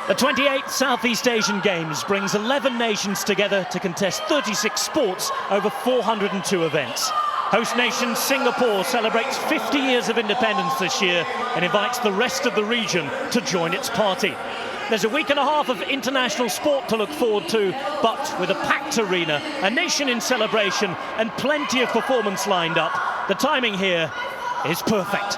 The 28th Southeast Asian Games brings 11 nations together to contest 36 sports over 402 events. Host nation Singapore celebrates 50 years of independence this year and invites the rest of the region to join its party. There's a week and a half of international sport to look forward to, but with a packed arena, a nation in celebration and plenty of performance lined up, the timing here is perfect.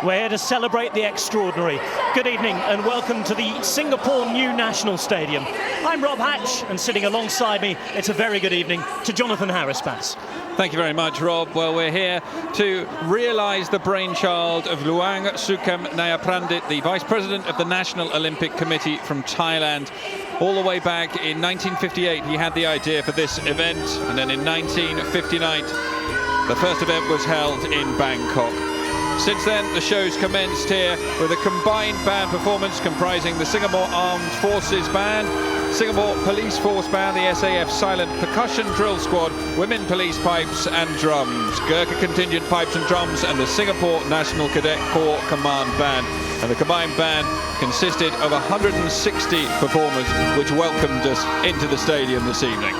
We're here to celebrate the extraordinary. Good evening and welcome to the Singapore New National Stadium. I'm Rob Hatch, and sitting alongside me, it's a very good evening to Jonathan Harris-Bass. Thank you very much, Rob. Well, we're here to realise the brainchild of Luang Sukham Nayaprandit, the Vice President of the National Olympic Committee from Thailand. All the way back in 1958, he had the idea for this event, and then in 1959, the first event was held in Bangkok. Since then, the show's commenced here with a combined band performance comprising the Singapore Armed Forces Band, Singapore Police Force Band, the SAF Silent Percussion Drill Squad, Women Police Pipes and Drums, Gurkha Contingent Pipes and Drums, and the Singapore National Cadet Corps Command Band. And the combined band consisted of 160 performers, which welcomed us into the stadium this evening.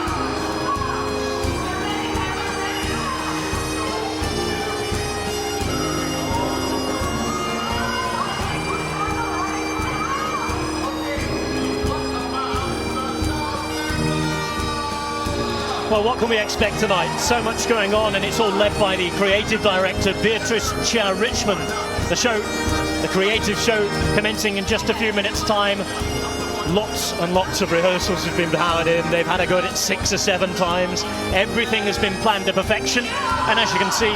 Well, what can we expect tonight? So much going on, and it's all led by the creative director, Beatrice Chia Richmond. The creative show, commencing in just a few minutes' time. Lots and lots of rehearsals have been powered in. They've had a go at it 6 or 7 times. Everything has been planned to perfection, and as you can see,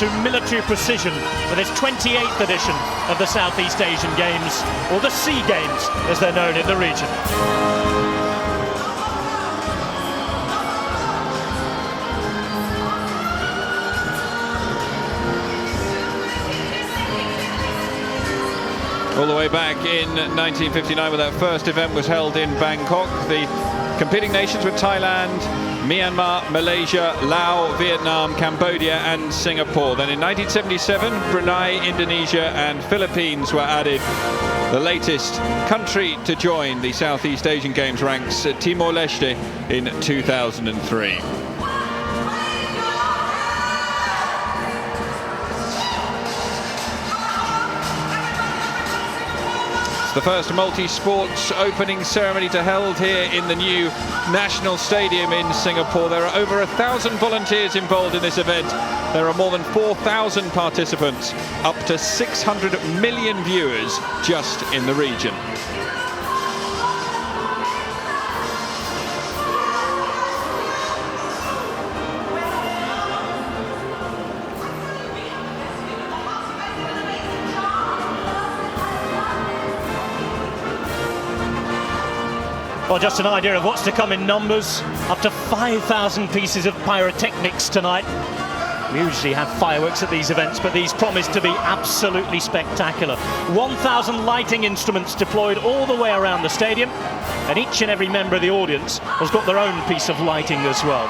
to military precision for this 28th edition of the Southeast Asian Games, or the Sea Games, as they're known in the region. All the way back in 1959, when that first event was held in Bangkok, the competing nations were Thailand, Myanmar, Malaysia, Laos, Vietnam, Cambodia and Singapore. Then in 1977, Brunei, Indonesia and Philippines were added. The latest country to join the Southeast Asian Games ranks Timor-Leste in 2003. The first multi-sports opening ceremony to held here in the new National Stadium in Singapore. There are over 1,000 volunteers involved in this event. There are more than 4,000 participants, up to 600 million viewers just in the region. Well, just an idea of what's to come in numbers. Up to 5,000 pieces of pyrotechnics tonight. We usually have fireworks at these events, but these promise to be absolutely spectacular. 1,000 lighting instruments deployed all the way around the stadium, and each and every member of the audience has got their own piece of lighting as well.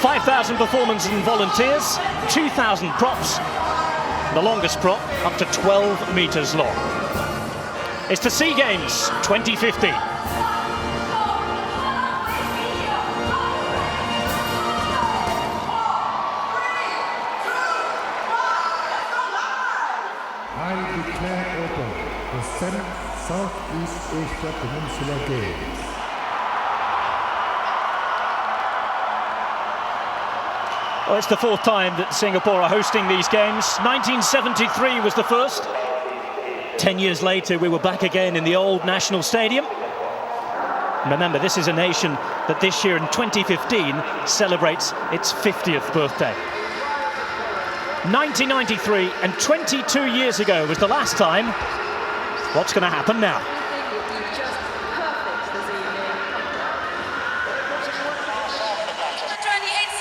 5,000 performers and volunteers, 2,000 props, the longest prop up to 12 meters long. It's the Sea Games 2015. I declare open the 7th Southeast Asia Peninsula Games. Well, it's the 4th time that Singapore are hosting these games. 1973 was the first. 10 years later, we were back again in the old National Stadium. Remember, this is a nation that this year in 2015 celebrates its 50th birthday. 1993 and 22 years ago was the last time. What's going to happen now?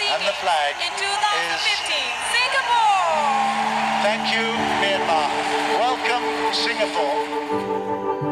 And the flag in 2015, Singapore. Thank you, Myanmar. Welcome, Singapore.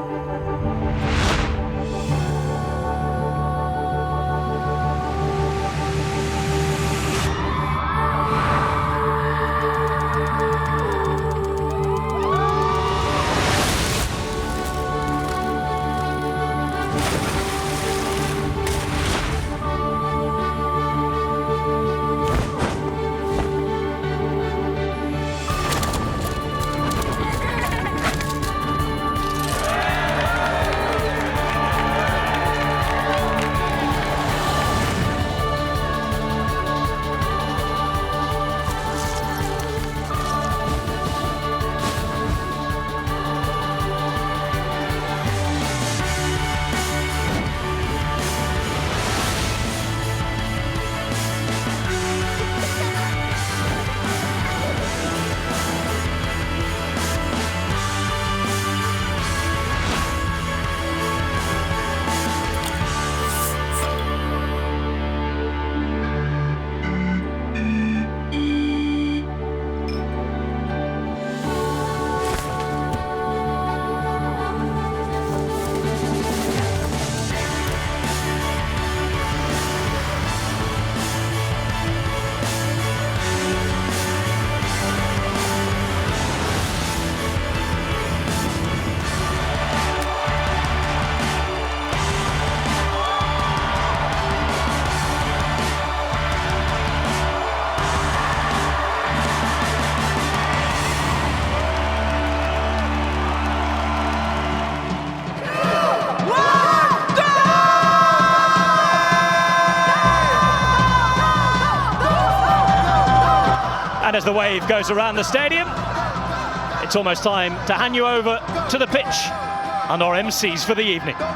And as the wave goes around the stadium, it's almost time to hand you over to the pitch and our MCs for the evening. Go,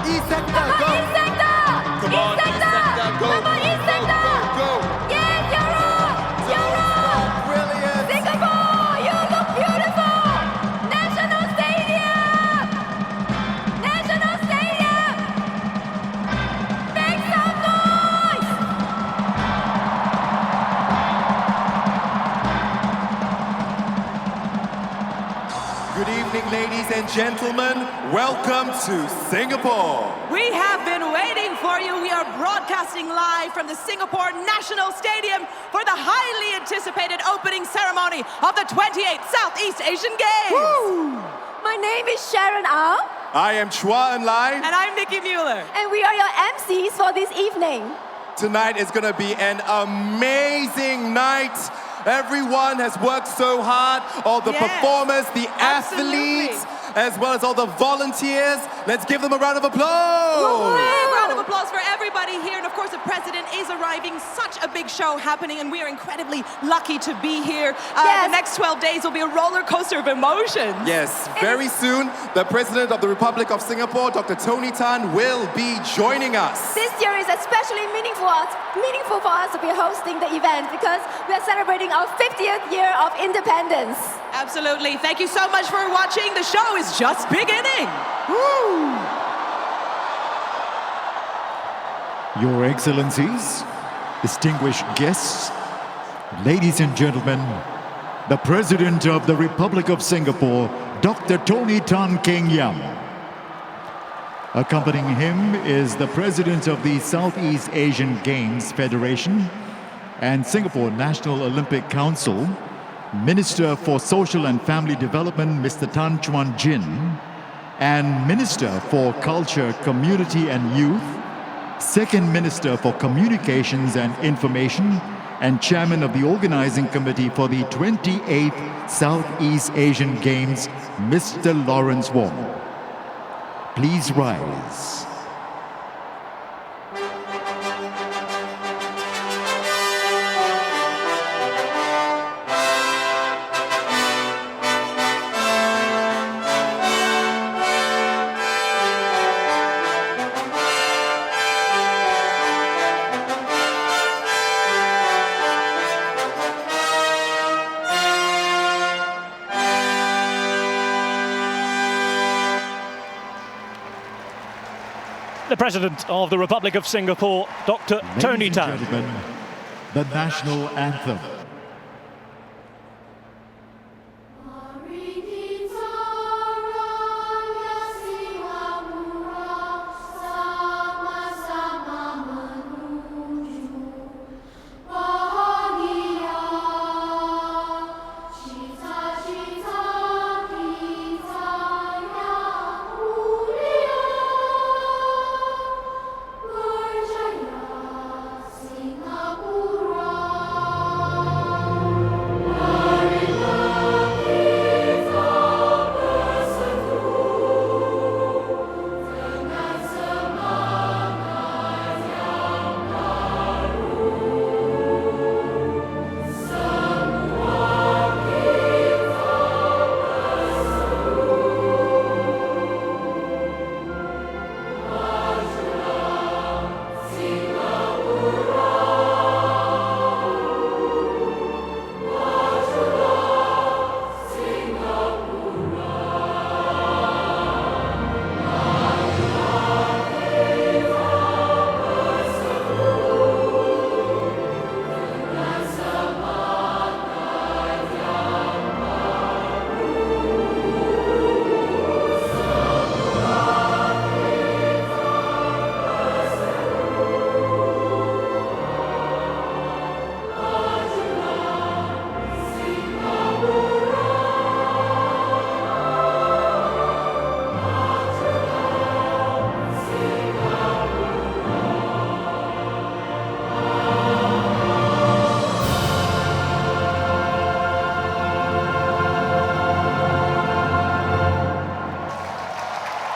East sector, go! East sector! Come on, East sector! go! Come on, East sector! Go! Yes, Europe! Europe! Brilliant! Singapore, you look beautiful! National Stadium! National Stadium! Make some noise! Good evening, ladies and gentlemen. Welcome to Singapore. We have been waiting for you. We are broadcasting live from the Singapore National Stadium for the highly anticipated opening ceremony of the 28th Southeast Asian Games. My name is Sharon Au, I am Chua En Lai. And I'm Nikki Mueller. and we are your MCs for this evening. Tonight is going to be an amazing night. Everyone has worked so hard. All the Yes, performers, the absolutely. athletes, as well as all the volunteers. Let's give them a round of applause. Big round of applause for everybody here. And of course, the president is arriving. Such a big show happening, and we are incredibly lucky to be here. Yes. The next 12 days will be a roller coaster of emotions. Yes, very soon, the President of the Republic of Singapore, Dr. Tony Tan, will be joining us. This year is especially meaningful for us to be hosting the event because we are celebrating our 50th year of independence. Absolutely. Thank you so much for watching. The show is just beginning. Your Excellencies, distinguished guests, ladies and gentlemen, the President of the Republic of Singapore, Dr. Tony Tan Keng Yam. Accompanying him is the President of the Southeast Asian Games Federation and Singapore National Olympic Council, Minister for Social and Family Development, Mr. Tan Chuan Jin, and Minister for Culture, Community and Youth, Second Minister for Communications and Information, and Chairman of the Organizing Committee for the 28th Southeast Asian Games, Mr. Lawrence Wong. Please rise. the President of the Republic of Singapore, Dr. Tony Ladies and Tan. gentlemen, the national anthem.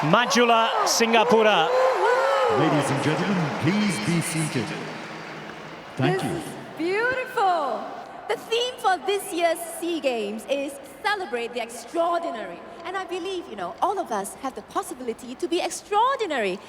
Majula Singapura. Ladies and gentlemen, please be seated. Thank you. Beautiful. The theme for this year's SEA Games is Celebrate the Extraordinary. And I believe, all of us have the possibility to be extraordinary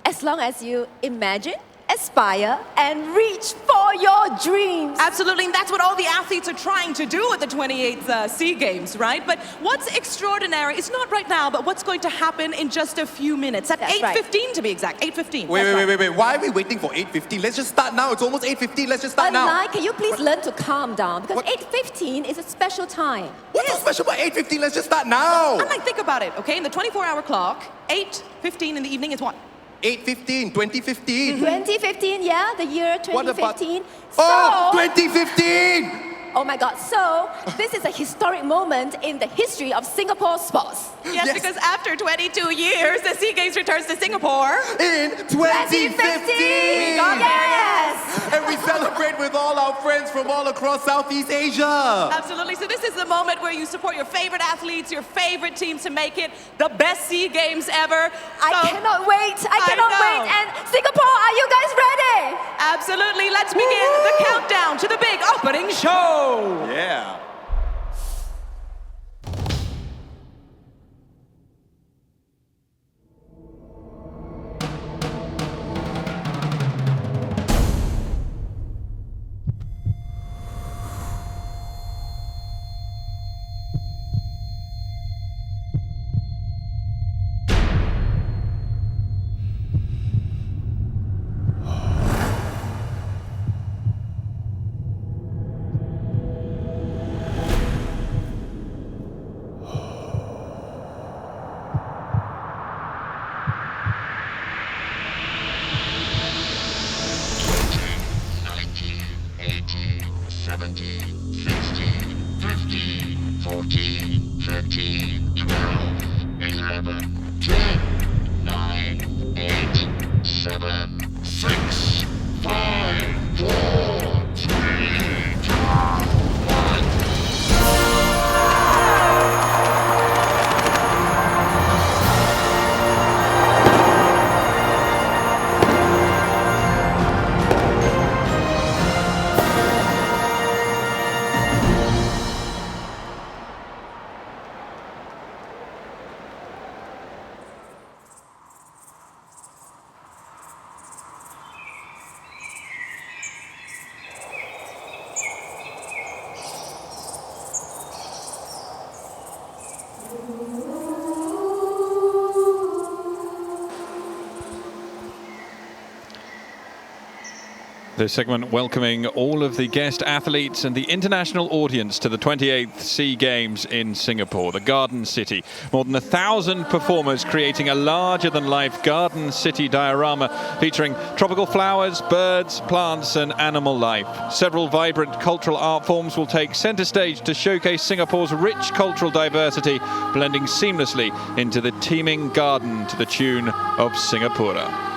as long as you imagine, aspire, and reach for your dreams. Absolutely, and that's what all the athletes are trying to do at the 28th SEA Games, right? But what's extraordinary, it's not right now, but what's going to happen in just a few minutes, at 8:15 to be exact, 8:15. Wait. Why are we waiting for 8:15? Let's just start now. It's almost 8:15. Let's just start now. Online, can you please learn to calm down? Because 8:15 is a special time. What's so special about 8:15? Let's just start now. I'm like, think about it, okay? In the 24-hour clock, 8:15 in the evening is what? 8:15, 2015. 2015, yeah, the year What about- 2015. Oh, 2015! Oh my God, so this is a historic moment in the history of Singapore sports. Yes, because after 22 years, the SEA Games returns to Singapore. In 2015! We got there. Yes! And we celebrate with all our friends from all across Southeast Asia. Absolutely. So this is the moment where you support your favorite athletes, your favorite teams to make it the best SEA Games ever. I cannot wait. I cannot know. wait. And Singapore, are you guys ready? Absolutely. Let's begin the countdown to the big opening show. Yeah. This segment welcoming all of the guest athletes and the international audience to the 28th SEA Games in Singapore, the Garden City. More than 1,000 performers creating a larger-than-life Garden City diorama featuring tropical flowers, birds, plants and animal life. Several vibrant cultural art forms will take centre stage to showcase Singapore's rich cultural diversity, blending seamlessly into the teeming garden to the tune of Singapura.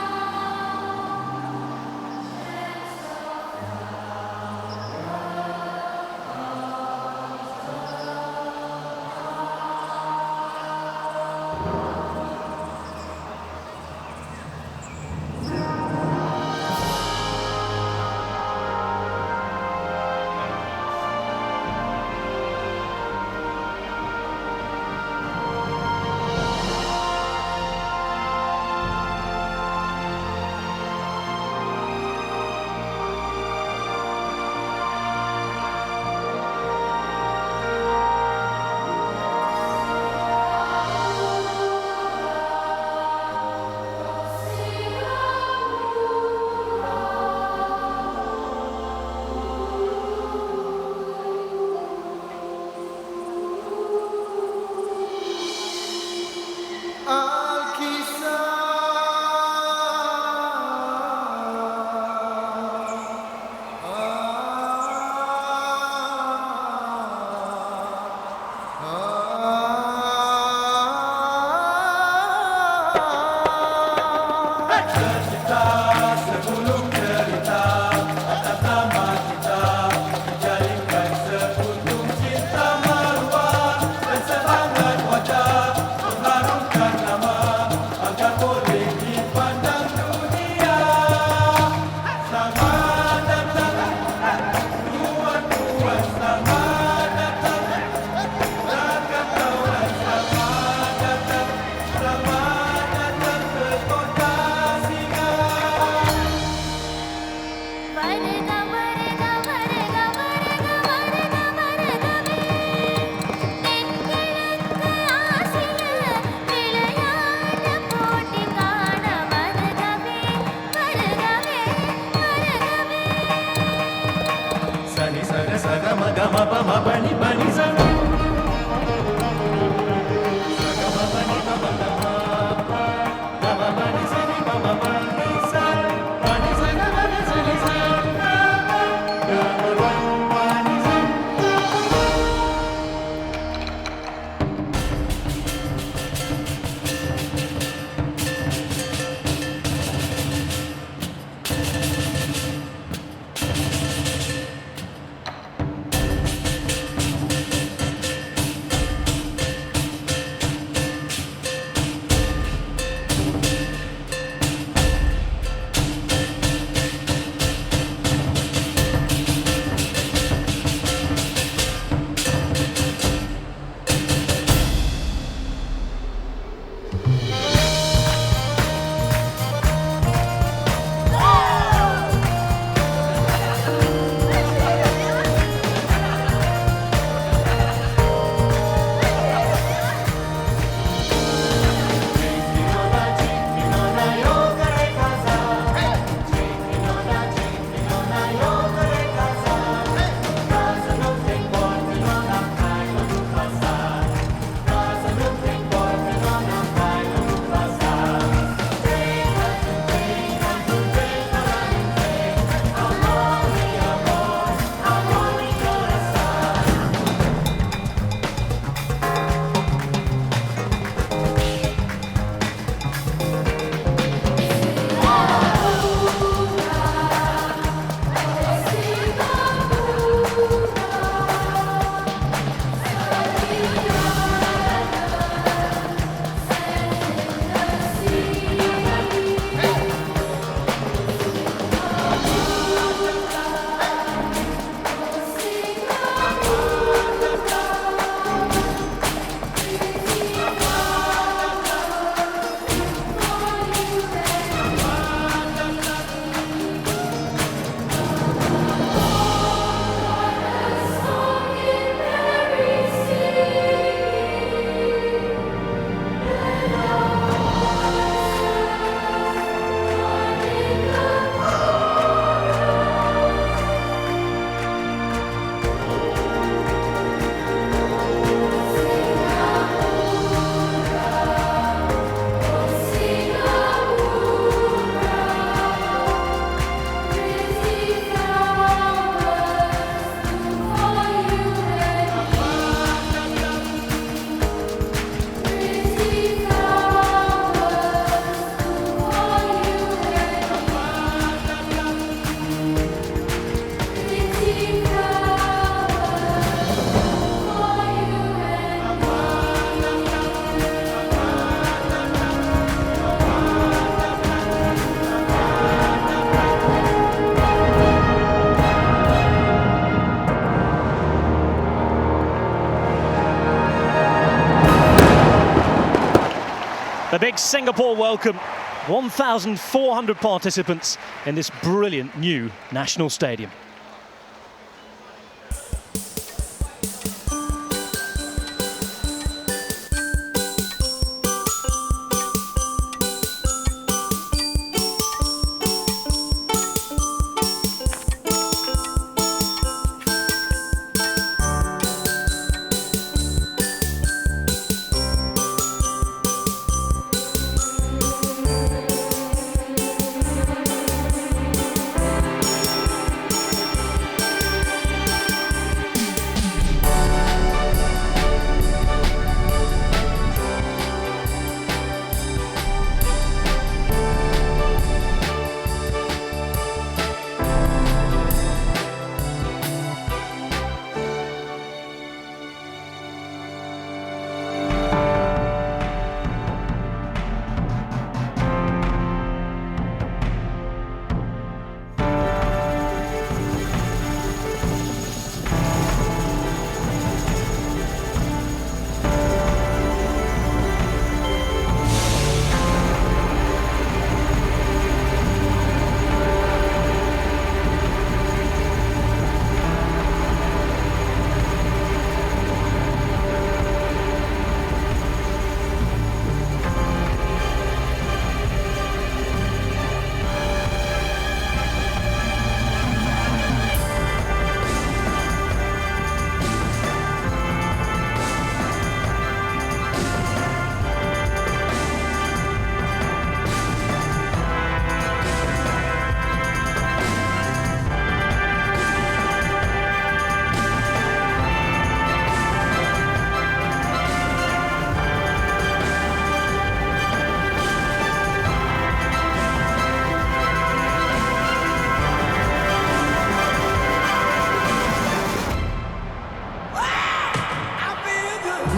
Nama The big Singapore welcome. 1,400 participants in this brilliant new national stadium.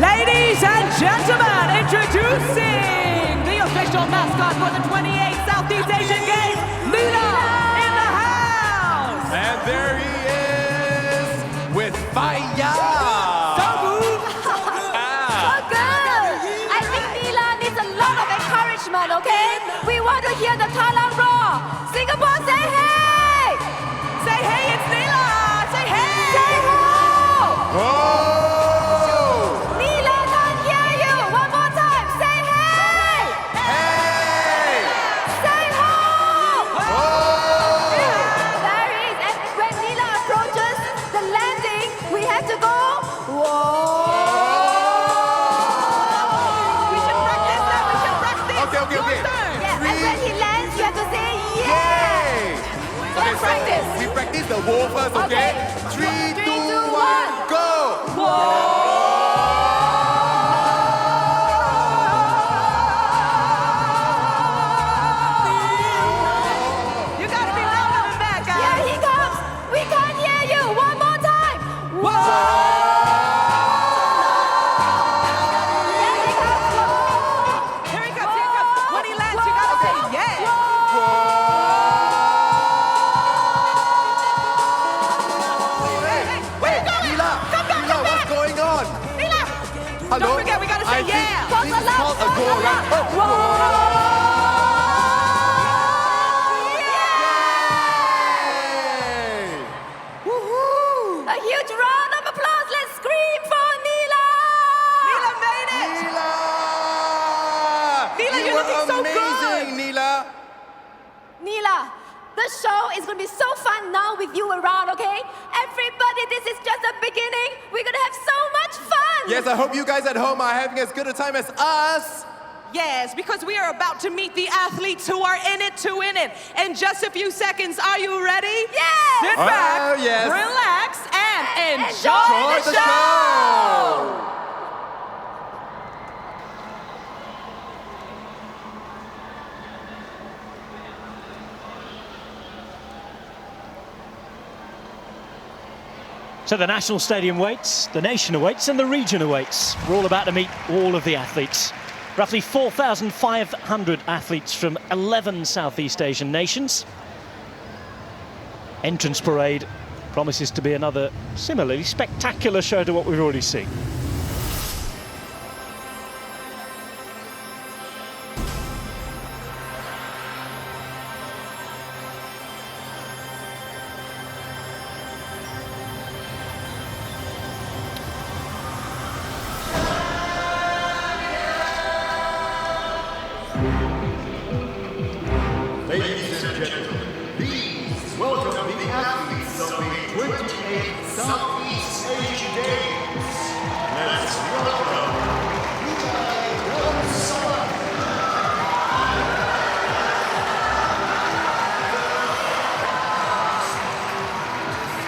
Ladies and gentlemen, introducing the official mascot for the 28th Southeast Asian Games, Nila in the house! And there he is with fire! So good! I think Nila needs a lot of encouragement, okay? We want to hear the Thailand roar! Singapore, say hey! Say hey, it's Nila! Say hey! Say ho! Oh! Nila can't hear you! One more time! Say hey! Hey! Say ho! Oh! There he is. And when Nila approaches the landing, we have to go. Whoa! We should practice that, we should practice! Okay. Your turn. Yeah, and when he lands, you have to say yeah! Yay! Let's practice. So we practice the wall first, okay? Okay. 3, 2, 3, 2, 1, go! You gotta be louder than that, guys! Here he comes! We can't hear you! One more time! Whoa! Here he comes! Here he comes, here he comes. When he lands, you gotta say yeah! Hey, where you going? Nila, Come back, Nila, come what's back! going on? Nila! Hello? Don't forget, we gotta say I think yeah! this is called a go around. Yay! A huge round of applause! Let's scream for Nila! Nila made it! Nila! Nila, you're were looking so amazing, good. Nila! Nila, the show is going to be so fun now with you around, okay? Everybody, this is just the beginning. We're going to have so much fun! Yes, I hope you guys at home are having as good a time as us. Yes, because we are about to meet the athletes who are in it to win it. In just a few seconds, are you ready? Yes! Sit back, Oh, yes. relax, and enjoy Enjoy the the show! So the national stadium waits, the nation awaits, and the region awaits. We're all about to meet all of the athletes. Roughly 4,500 athletes from 11 Southeast Asian nations. Entrance parade promises to be another similarly spectacular show to what we've already seen. Ladies and gentlemen, please welcome the athletes of the 28th Southeast Asian Games. Let's welcome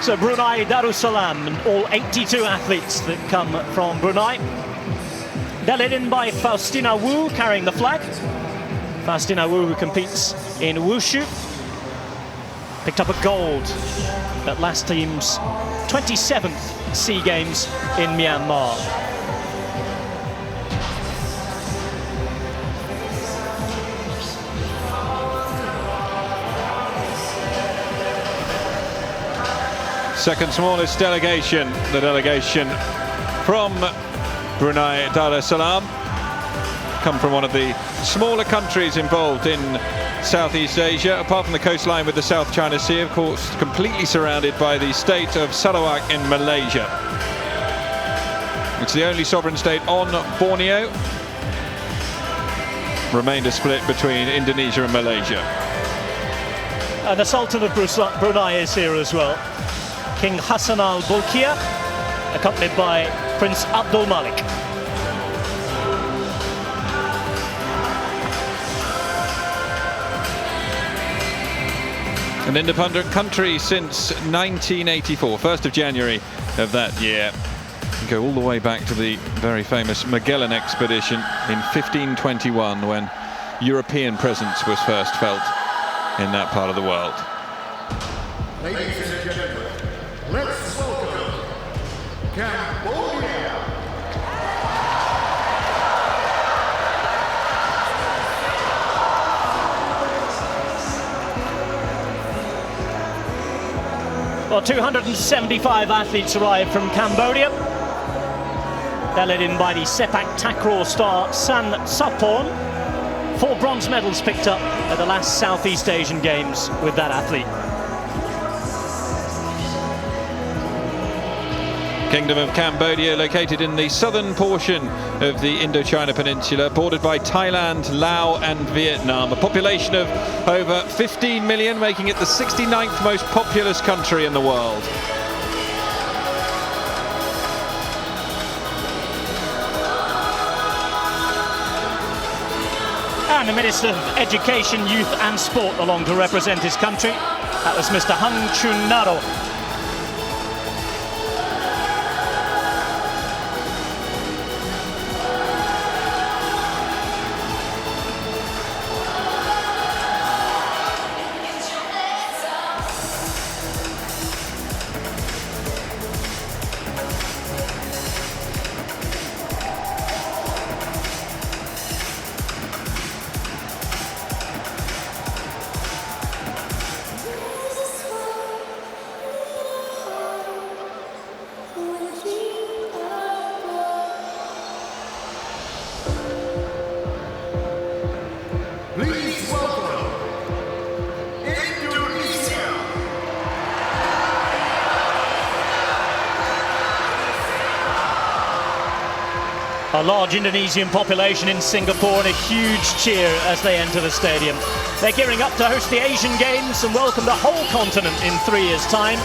So Brunei Darussalam and all 82 athletes that come from Brunei. They're led in by Faustina Wu carrying the flag. Faustina Wu, who competes in wushu, picked up a gold at last team's 27th SEA Games in Myanmar. Second smallest delegation, the delegation from Brunei Darussalam, come from one of the smaller countries involved in Southeast Asia, apart from the coastline with the South China Sea, of course, completely surrounded by the state of Sarawak in Malaysia. It's the only sovereign state on Borneo. Remainder split between Indonesia and Malaysia. And the Sultan of Brunei is here as well. King Hassan Al Bolkiah, accompanied by Prince Abdul Malik. An independent country since 1984, 1st of January of that year. Go all the way back to the very famous Magellan expedition in 1521, when European presence was first felt in that part of the world. Ladies and gentlemen, let's welcome Cambodia. Well, 275 athletes arrived from Cambodia. They're led in by the sepak takraw star San Sapon. 4 bronze medals picked up at the last Southeast Asian Games with that athlete. Kingdom of Cambodia, located in the southern portion of the Indochina Peninsula, bordered by Thailand, Laos and Vietnam. A population of over 15 million, making it the 69th most populous country in the world. And the Minister of Education, Youth and Sport along to represent his country. That was Mr. Hung Chun Naro. Please welcome Indonesia. A large Indonesian population in Singapore and a huge cheer as they enter the stadium. They're gearing up to host the Asian Games and welcome the whole continent in 3 years' time.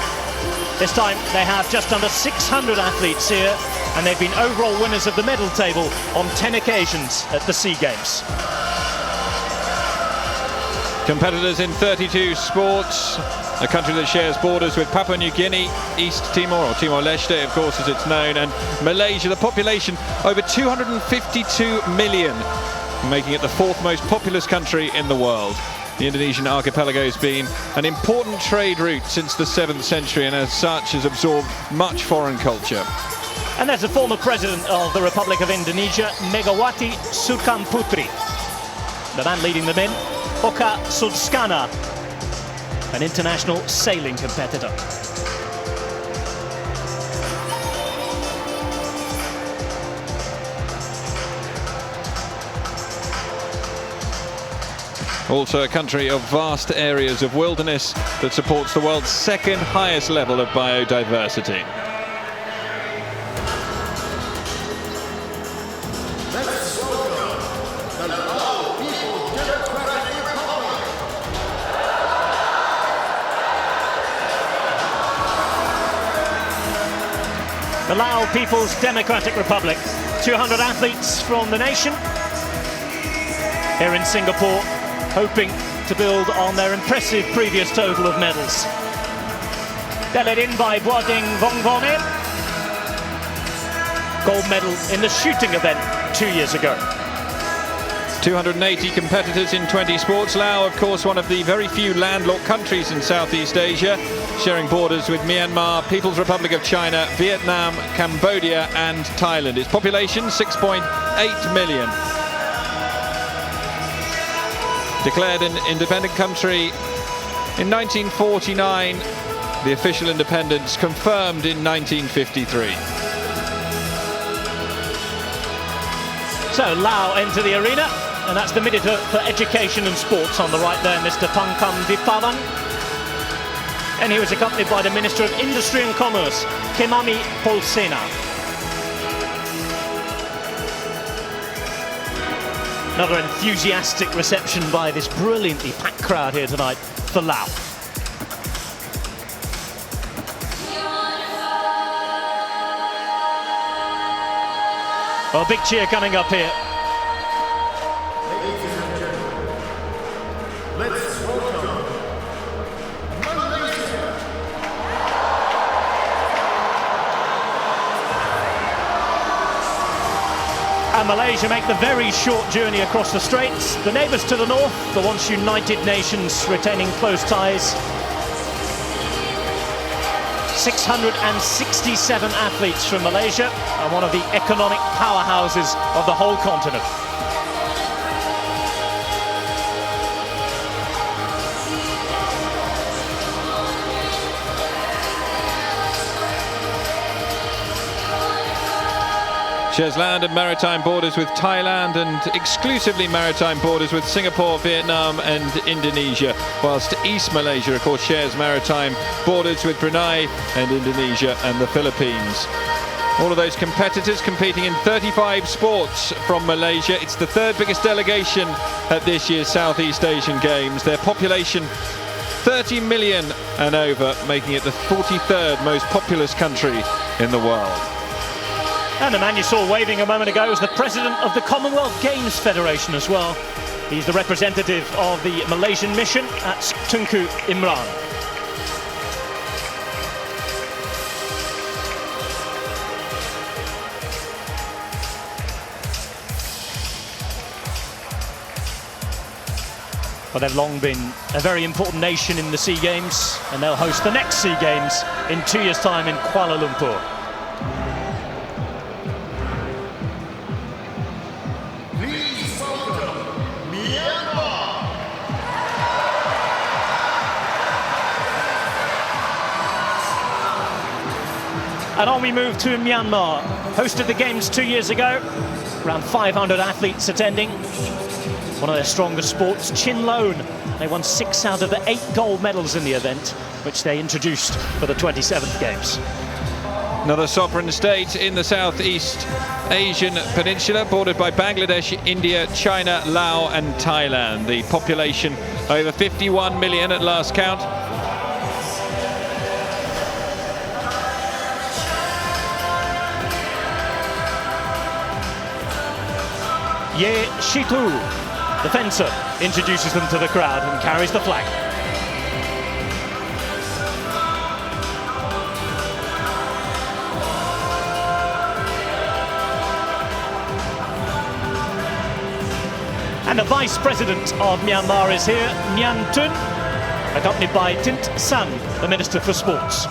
This time they have just under 600 athletes here, and they've been overall winners of the medal table on 10 occasions at the SEA Games. Competitors in 32 sports, a country that shares borders with Papua New Guinea, East Timor, or Timor-Leste, of course, as it's known, and Malaysia. The population over 252 million, making it the 4th most populous country in the world. The Indonesian archipelago has been an important trade route since the 7th century, and as such has absorbed much foreign culture. And there's the former president of the Republic of Indonesia, Megawati Soekarnoputri. The man leading them in, Oka Sudskana, an international sailing competitor. Also a country of vast areas of wilderness that supports the world's 2nd highest level of biodiversity. Let's welcome the Lao people. the Lao People's Democratic Republic. 200 athletes from the nation here in Singapore, hoping to build on their impressive previous total of medals. They're led in by Boading Vongvone, gold medal in the shooting event 2 years ago. 280 competitors in 20 sports. Laos, of course, one of the very few landlocked countries in Southeast Asia, sharing borders with Myanmar, People's Republic of China, Vietnam, Cambodia and Thailand. Its population 6.8 million. Declared an independent country in 1949, the official independence confirmed in 1953. So Lao enter the arena, and that's the Minister for Education and Sports on the right there, Mr. Pankam Dipavan. And he was accompanied by the Minister of Industry and Commerce, Kemami Polsena. Another enthusiastic reception by this brilliantly packed crowd here tonight for Lao. Well, a big cheer coming up here. Ladies and gentlemen, let's welcome Malaysia. And Malaysia make the very short journey across the straits. The neighbours to the north, the once united nations retaining close ties. 667 athletes from Malaysia, and one of the economic powerhouses of the whole continent. Shares land and maritime borders with Thailand and exclusively maritime borders with Singapore, Vietnam and Indonesia, whilst East Malaysia, of course, shares maritime borders with Brunei and Indonesia and the Philippines. All of those competitors competing in 35 sports from Malaysia. It's the third biggest delegation at this year's Southeast Asian Games. Their population 30 million and over, making it the 43rd most populous country in the world. And the man you saw waving a moment ago is the president of the Commonwealth Games Federation as well. He's the representative of the Malaysian mission at Tunku Imran. Well, they've long been a very important nation in the SEA Games, and they'll host the next SEA Games in 2 years' time in Kuala Lumpur. And on we move to Myanmar. Hosted the Games 2 years ago. Around 500 athletes attending. One of their strongest sports, Chin Lone. They won 6 out of the 8 gold medals in the event, which they introduced for the 27th Games. Another sovereign state in the Southeast Asian peninsula, bordered by Bangladesh, India, China, Laos and Thailand. The population over 51 million at last count. Ye Shitu, the fencer, introduces them to the crowd and carries the flag. And the Vice President of Myanmar is here, Nyan Tun, accompanied by Tint San, the Minister for Sports.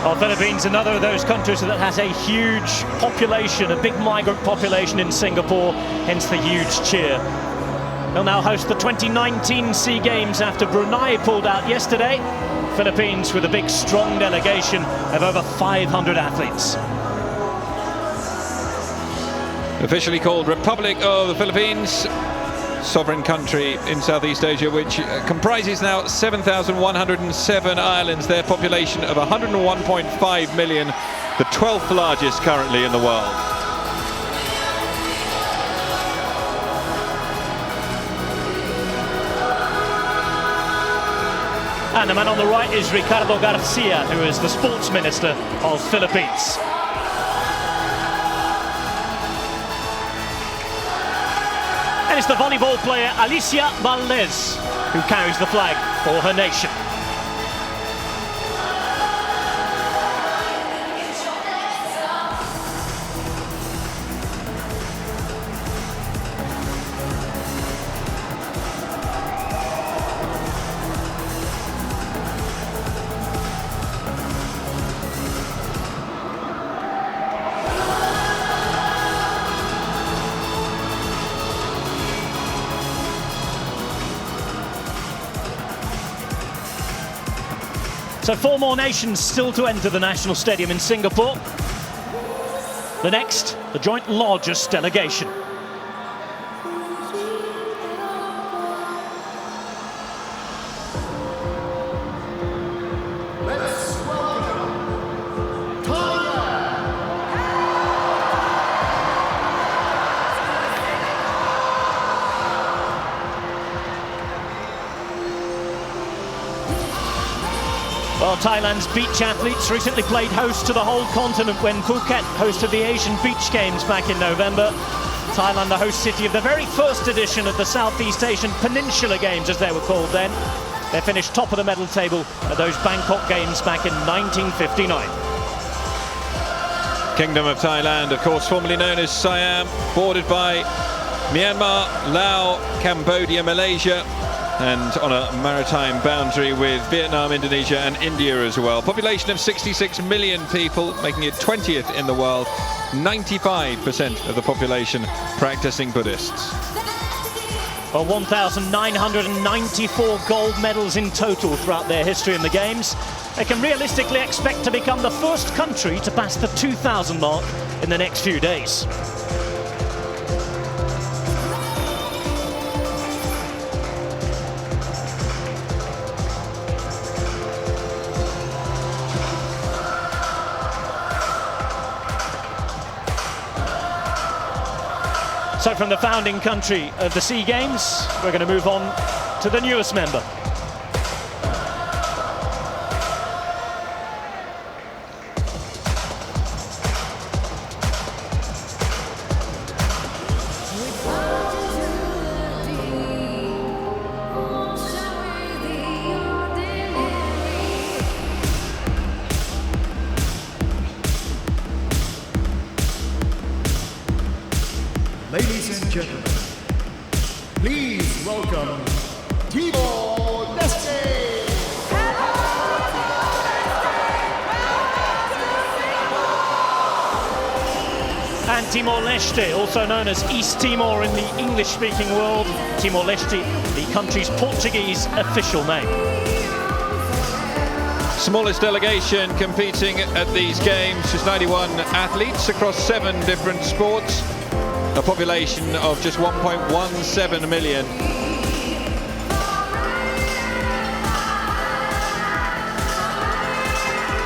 Well, Philippines, another of those countries that has a huge population, a big migrant population in Singapore, hence the huge cheer. They'll now host the 2019 SEA Games after Brunei pulled out yesterday. Philippines with a big, strong delegation of over 500 athletes. Officially called Republic of the Philippines, sovereign country in Southeast Asia, which comprises now 7,107 islands, their population of 101.5 million, the 12th largest currently in the world. And the man on the right is Ricardo Garcia, who is the sports minister of Philippines. And it's the volleyball player Alicia Valdez who carries the flag for her nation. So 4 more nations still to enter the National Stadium in Singapore. The next, the joint largest delegation. Let's welcome Thailand. Well, Thailand's beach athletes recently played host to the whole continent when Phuket hosted the Asian Beach Games back in November. Thailand, the host city of the very first edition of the Southeast Asian Peninsula Games, as they were called then. They finished top of the medal table at those Bangkok Games back in 1959. Kingdom of Thailand, of course, formerly known as Siam, bordered by Myanmar, Laos, Cambodia, Malaysia, and on a maritime boundary with Vietnam, Indonesia and India as well. Population of 66 million people, making it 20th in the world. 95% of the population practicing Buddhists. Well, 1,994 gold medals in total throughout their history in the Games. They can realistically expect to become the first country to pass the 2,000 mark in the next few days. So from the founding country of the SEA Games, we're going to move on to the newest member. Ladies and gentlemen, please welcome Timor-Leste. And Timor-Leste, also known as East Timor in the English-speaking world. Timor-Leste, the country's Portuguese official name. Smallest delegation competing at these games, just 91 athletes across 7 different sports. A population of just 1.17 million.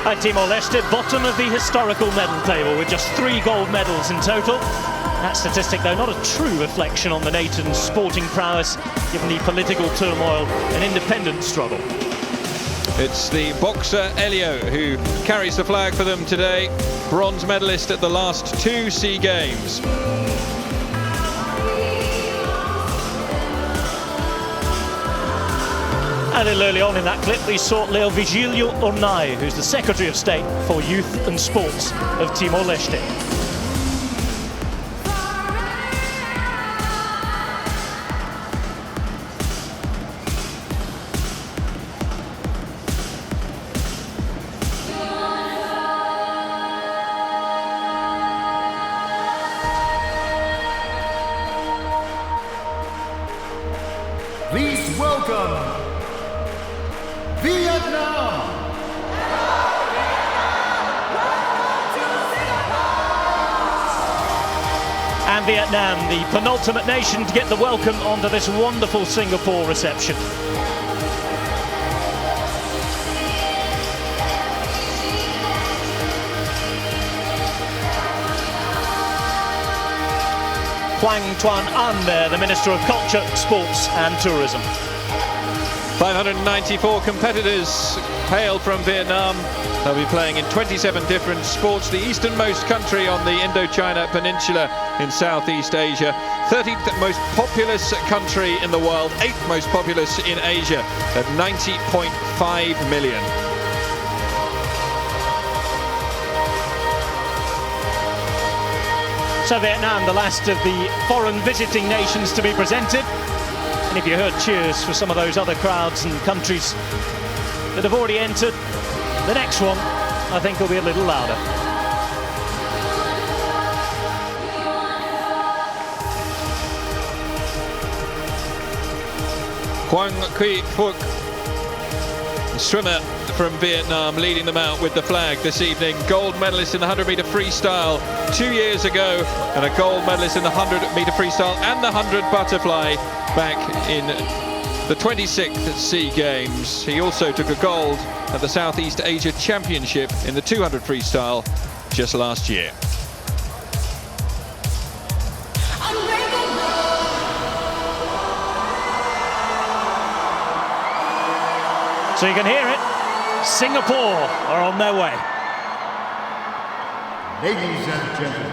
And Timor-Leste, bottom of the historical medal table with just 3 gold medals in total. That statistic, though, not a true reflection on the nation's sporting prowess, given the political turmoil and independence struggle. It's the boxer Elio who carries the flag for them today. Bronze medalist at the last 2 SEA Games. A little early on in that clip, we saw Leo Vigilio Ornai, who's the Secretary of State for Youth and Sports of Timor-Leste. Vietnam. And Vietnam, the penultimate nation to get the welcome onto this wonderful Singapore reception. Quang Tuan An there, the Minister of Culture, Sports and Tourism. 594 competitors hail from Vietnam. They'll be playing in 27 different sports, the easternmost country on the Indochina Peninsula in Southeast Asia. 30th most populous country in the world, 8th most populous in Asia at 90.5 million. So Vietnam, the last of the foreign visiting nations to be presented. And if you heard cheers for some of those other crowds and countries that have already entered, the next one, I think, will be a little louder. Quang Quy Phuc, swimmer from Vietnam, leading them out with the flag this evening. Gold medalist in the 100-meter freestyle 2 years ago, and a gold medalist in the 100-meter freestyle and the 100 butterfly back in the 26th SEA Games. He also took a gold at the Southeast Asia Championship in the 200 freestyle just last year. So you can hear it. Singapore are on their way. Ladies and gentlemen,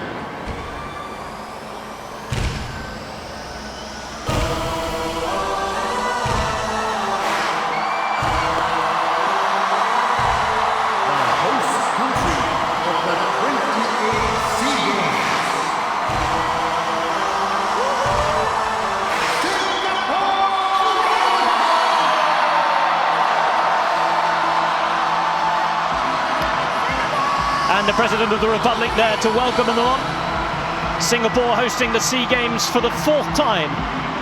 the host country of the 28th SEA Games, And the President of the Republic there to welcome them on. Singapore hosting the SEA Games for the 4th time.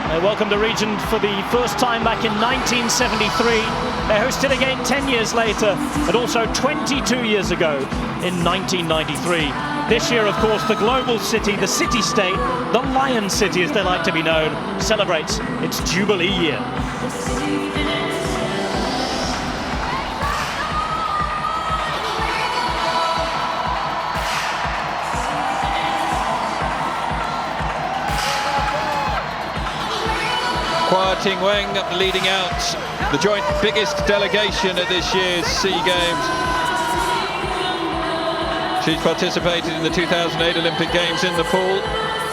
They welcomed the region for the first time back in 1973. They hosted again 10 years later, and also 22 years ago in 1993. This year, of course, the global city, the city-state, the Lion City as they like to be known, celebrates its Jubilee year. Kwa Ting Weng leading out the joint biggest delegation at this year's SEA Games. She's participated in the 2008 Olympic Games in the pool,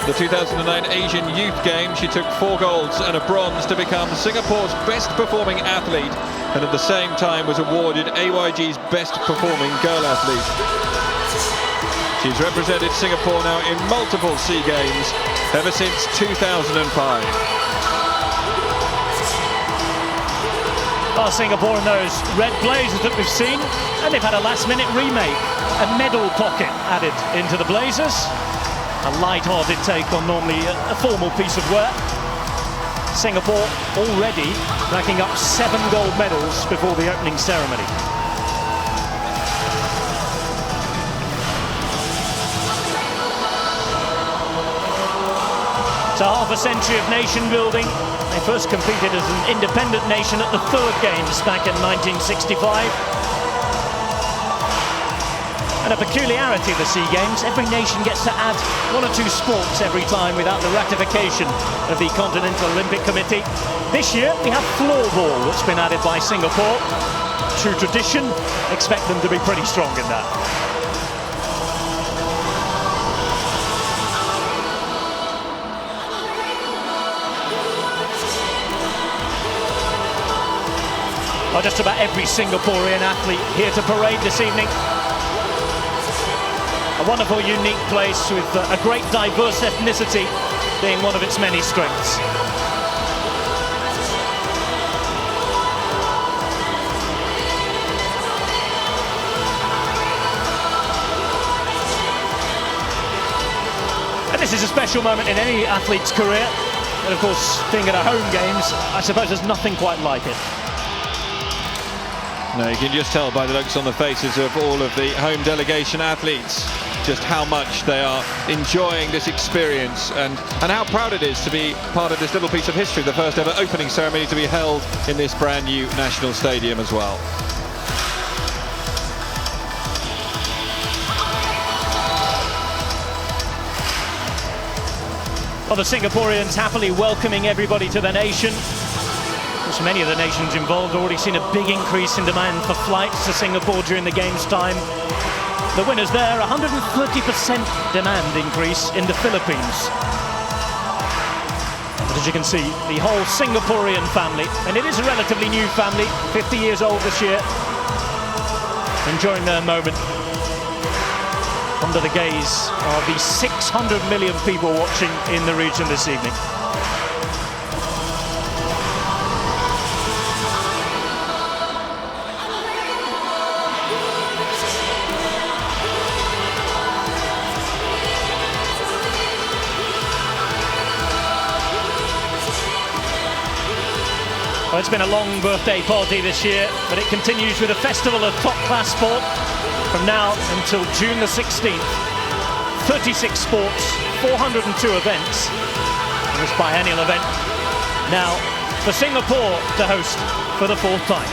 the 2009 Asian Youth Games. She took 4 golds and a bronze to become Singapore's best performing athlete, and at the same time was awarded AYG's best performing girl athlete. She's represented Singapore now in multiple SEA Games ever since 2005. Well, Singapore in those red blazers that we've seen, and they've had a last-minute remake, a medal pocket added into the blazers. A light-hearted take on normally a formal piece of work. Singapore already racking up 7 gold medals before the opening ceremony. So half a century of nation building. They first competed as an independent nation at the 3rd Games back in 1965. And a peculiarity of the SEA Games, every nation gets to add 1 or 2 sports every time without the ratification of the Continental Olympic Committee. This year we have floorball that's been added by Singapore. True tradition, expect them to be pretty strong in that. Well, just about every Singaporean athlete here to parade this evening. A wonderful, unique place with a great diverse ethnicity being one of its many strengths. And this is a special moment in any athlete's career. And of course, being at a home games, I suppose there's nothing quite like it. No, you can just tell by the looks on the faces of all of the home delegation athletes just how much they are enjoying this experience and how proud it is to be part of this little piece of history, the first ever opening ceremony to be held in this brand new national stadium as well. Well, the Singaporeans happily welcoming everybody to the nation. As many of the nations involved already seen a big increase in demand for flights to Singapore during the games time. The winners there, 130% demand increase in the Philippines. But as you can see, the whole Singaporean family, and it is a relatively new family, 50 years old this year, enjoying their moment under the gaze of the 600 million people watching in the region this evening. Well, it's been a long birthday party this year, but it continues with a festival of top-class sport from now until June the 16th. 36 sports, 402 events. This biennial event now for Singapore to host for the fourth time.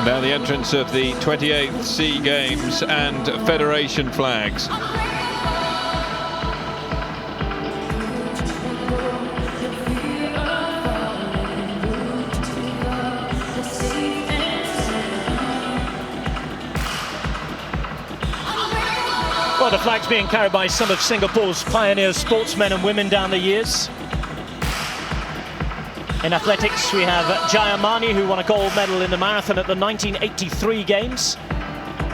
Now the entrance of the 28th SEA Games and Federation flags. Well, the flag's being carried by some of Singapore's pioneer sportsmen and women down the years. In athletics, we have Jayamani, who won a gold medal in the marathon at the 1983 Games.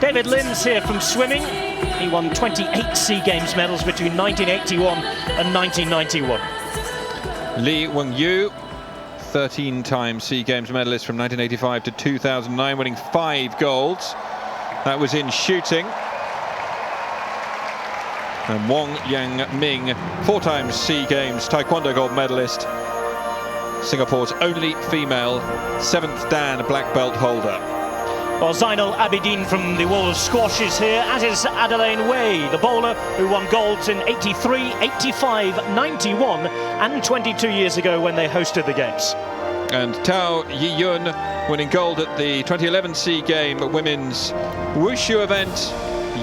David Lim's here from swimming. He won 28 SEA Games medals between 1981 and 1991. Lee Weng-yu, 13-time SEA Games medalist from 1985 to 2009, winning 5 golds. That was in shooting. And Wong Yang-ming, 4-time SEA Games Taekwondo gold medalist. Singapore's only female 7th Dan black belt holder. Well, Zainal Abidin from the world of squash is here, as is Adelaine Wei, the bowler who won golds in 83, 85, 91 and 22 years ago when they hosted the Games. And Tao Yi-yun winning gold at the 2011 SEA Game Women's Wushu event.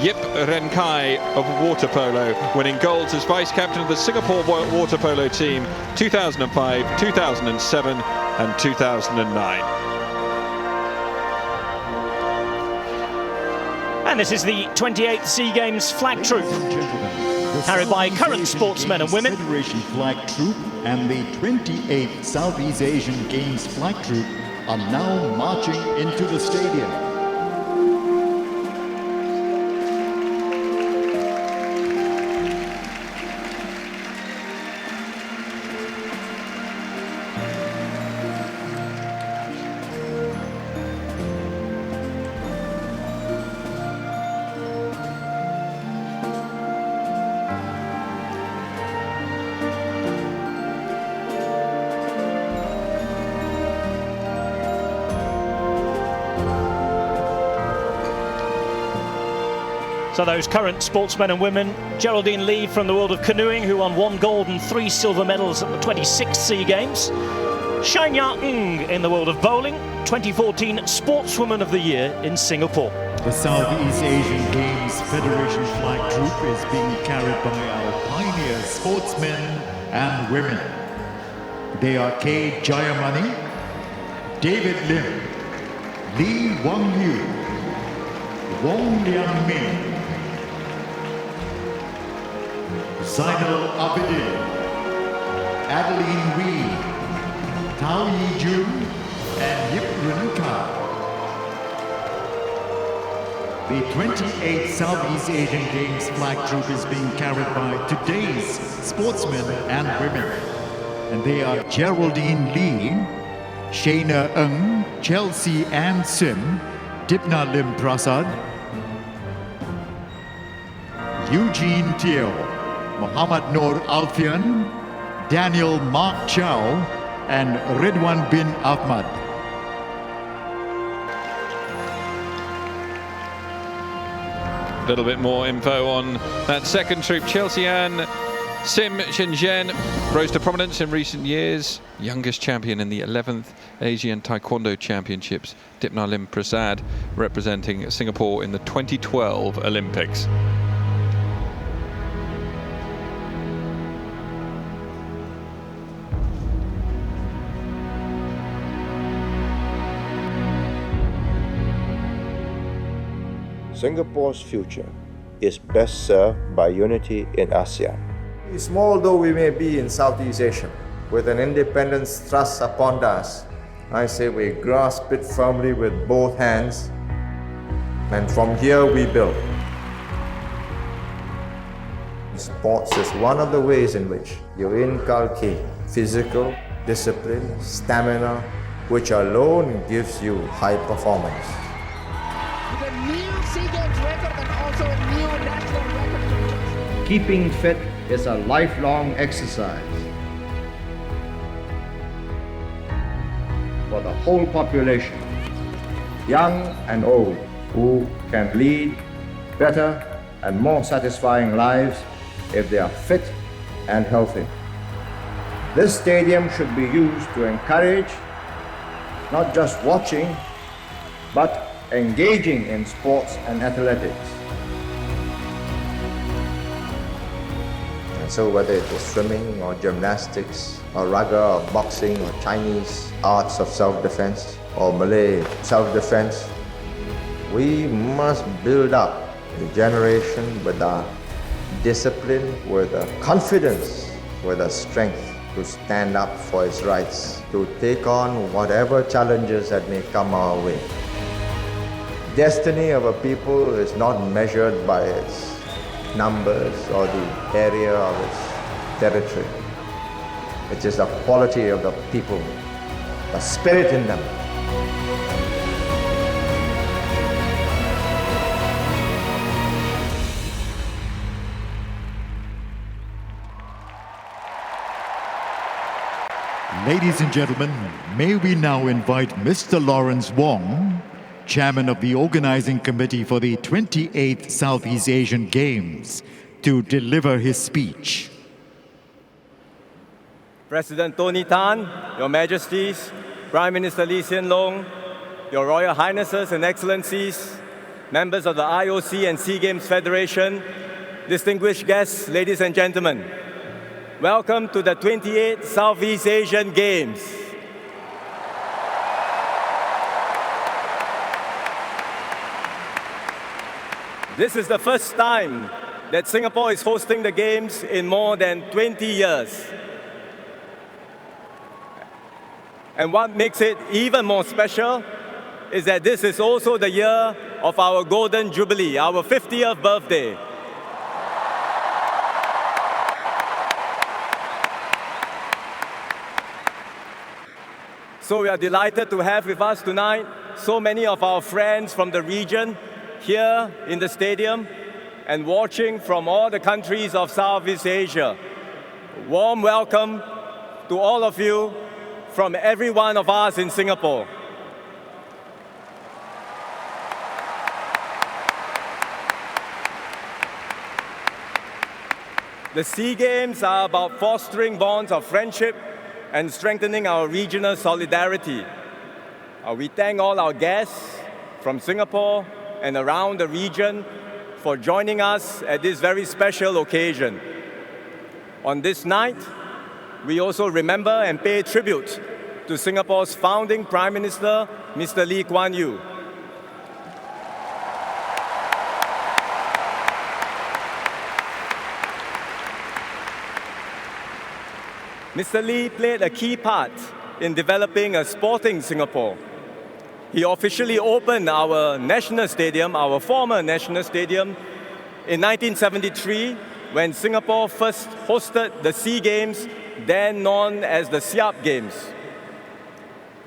Yip Renkai of water polo winning golds as vice-captain of the Singapore water polo team 2005, 2007 and 2009. And this is the 28th SEA Games flag troop, carried by current sportsmen and women. Federation flag troop and the 28th Southeast Asian Games flag troop are now marching into the stadium. So those current sportsmen and women, Geraldine Lee from the world of canoeing, who won 1 gold and 3 silver medals at the 26th SEA Games. Shanya Ng in the world of bowling, 2014 Sportswoman of the Year in Singapore. The Southeast Asian Games Federation flag troop is being carried by our pioneer sportsmen and women. They are K. Jayamani, David Lim, Lee Weng-yu, Wong Yang-ming, Zainal Abidin, Adeline Wee, Tao Yi-jun, and Yip Renkai. The 28th Southeast Asian Games flag troop is being carried by today's sportsmen and women. And they are Geraldine Lee, Shayna Ng, Chelsea Ann Sim, Dipna Lim Prasad, Eugene Teo, Muhammad Noor Alfian, Daniel Mark Chow, and Ridwan bin Ahmad. A little bit more info on that second troop. Chelsea Ann Sim Shenzhen rose to prominence in recent years. Youngest champion in the 11th Asian Taekwondo Championships. Dipna Lim Prasad representing Singapore in the 2012 Olympics. Singapore's future is best served by unity in ASEAN. Small though we may be in Southeast Asia, with an independence thrust upon us, I say we grasp it firmly with both hands, and from here we build. Sports is one of the ways in which you inculcate physical discipline, stamina, which alone gives you high performance. With a new SEA Games record and also a new national record. Keeping fit is a lifelong exercise for the whole population, young and old, who can lead better and more satisfying lives if they are fit and healthy. This stadium should be used to encourage not just watching, but engaging in sports and athletics. And so whether it was swimming or gymnastics or raga or boxing or Chinese arts of self-defense or Malay self-defense, we must build up a generation with a discipline, with a confidence, with a strength to stand up for its rights, to take on whatever challenges that may come our way. Destiny of a people is not measured by its numbers or the area of its territory. It is the quality of the people, the spirit in them. Ladies and gentlemen, may we now invite Mr. Lawrence Wong, Chairman of the Organizing Committee for the 28th Southeast Asian Games, to deliver his speech. President Tony Tan, Your Majesties, Prime Minister Lee Hsien Loong, Your Royal Highnesses and Excellencies, members of the IOC and SEA Games Federation, distinguished guests, ladies and gentlemen, welcome to the 28th Southeast Asian Games. This is the first time that Singapore is hosting the Games in more than 20 years. And what makes it even more special is that this is also the year of our Golden Jubilee, our 50th birthday. So we are delighted to have with us tonight so many of our friends from the region here in the stadium and watching from all the countries of Southeast Asia. Warm welcome to all of you from every one of us in Singapore. The SEA Games are about fostering bonds of friendship and strengthening our regional solidarity. We thank all our guests from Singapore and around the region for joining us at this very special occasion. On this night, we also remember and pay tribute to Singapore's founding Prime Minister, Mr. Lee Kuan Yew. Mr. Lee played a key part in developing a sporting Singapore. he officially opened our national stadium, our former national stadium, in 1973, when Singapore first hosted the SEA Games, then known as the Siap Games.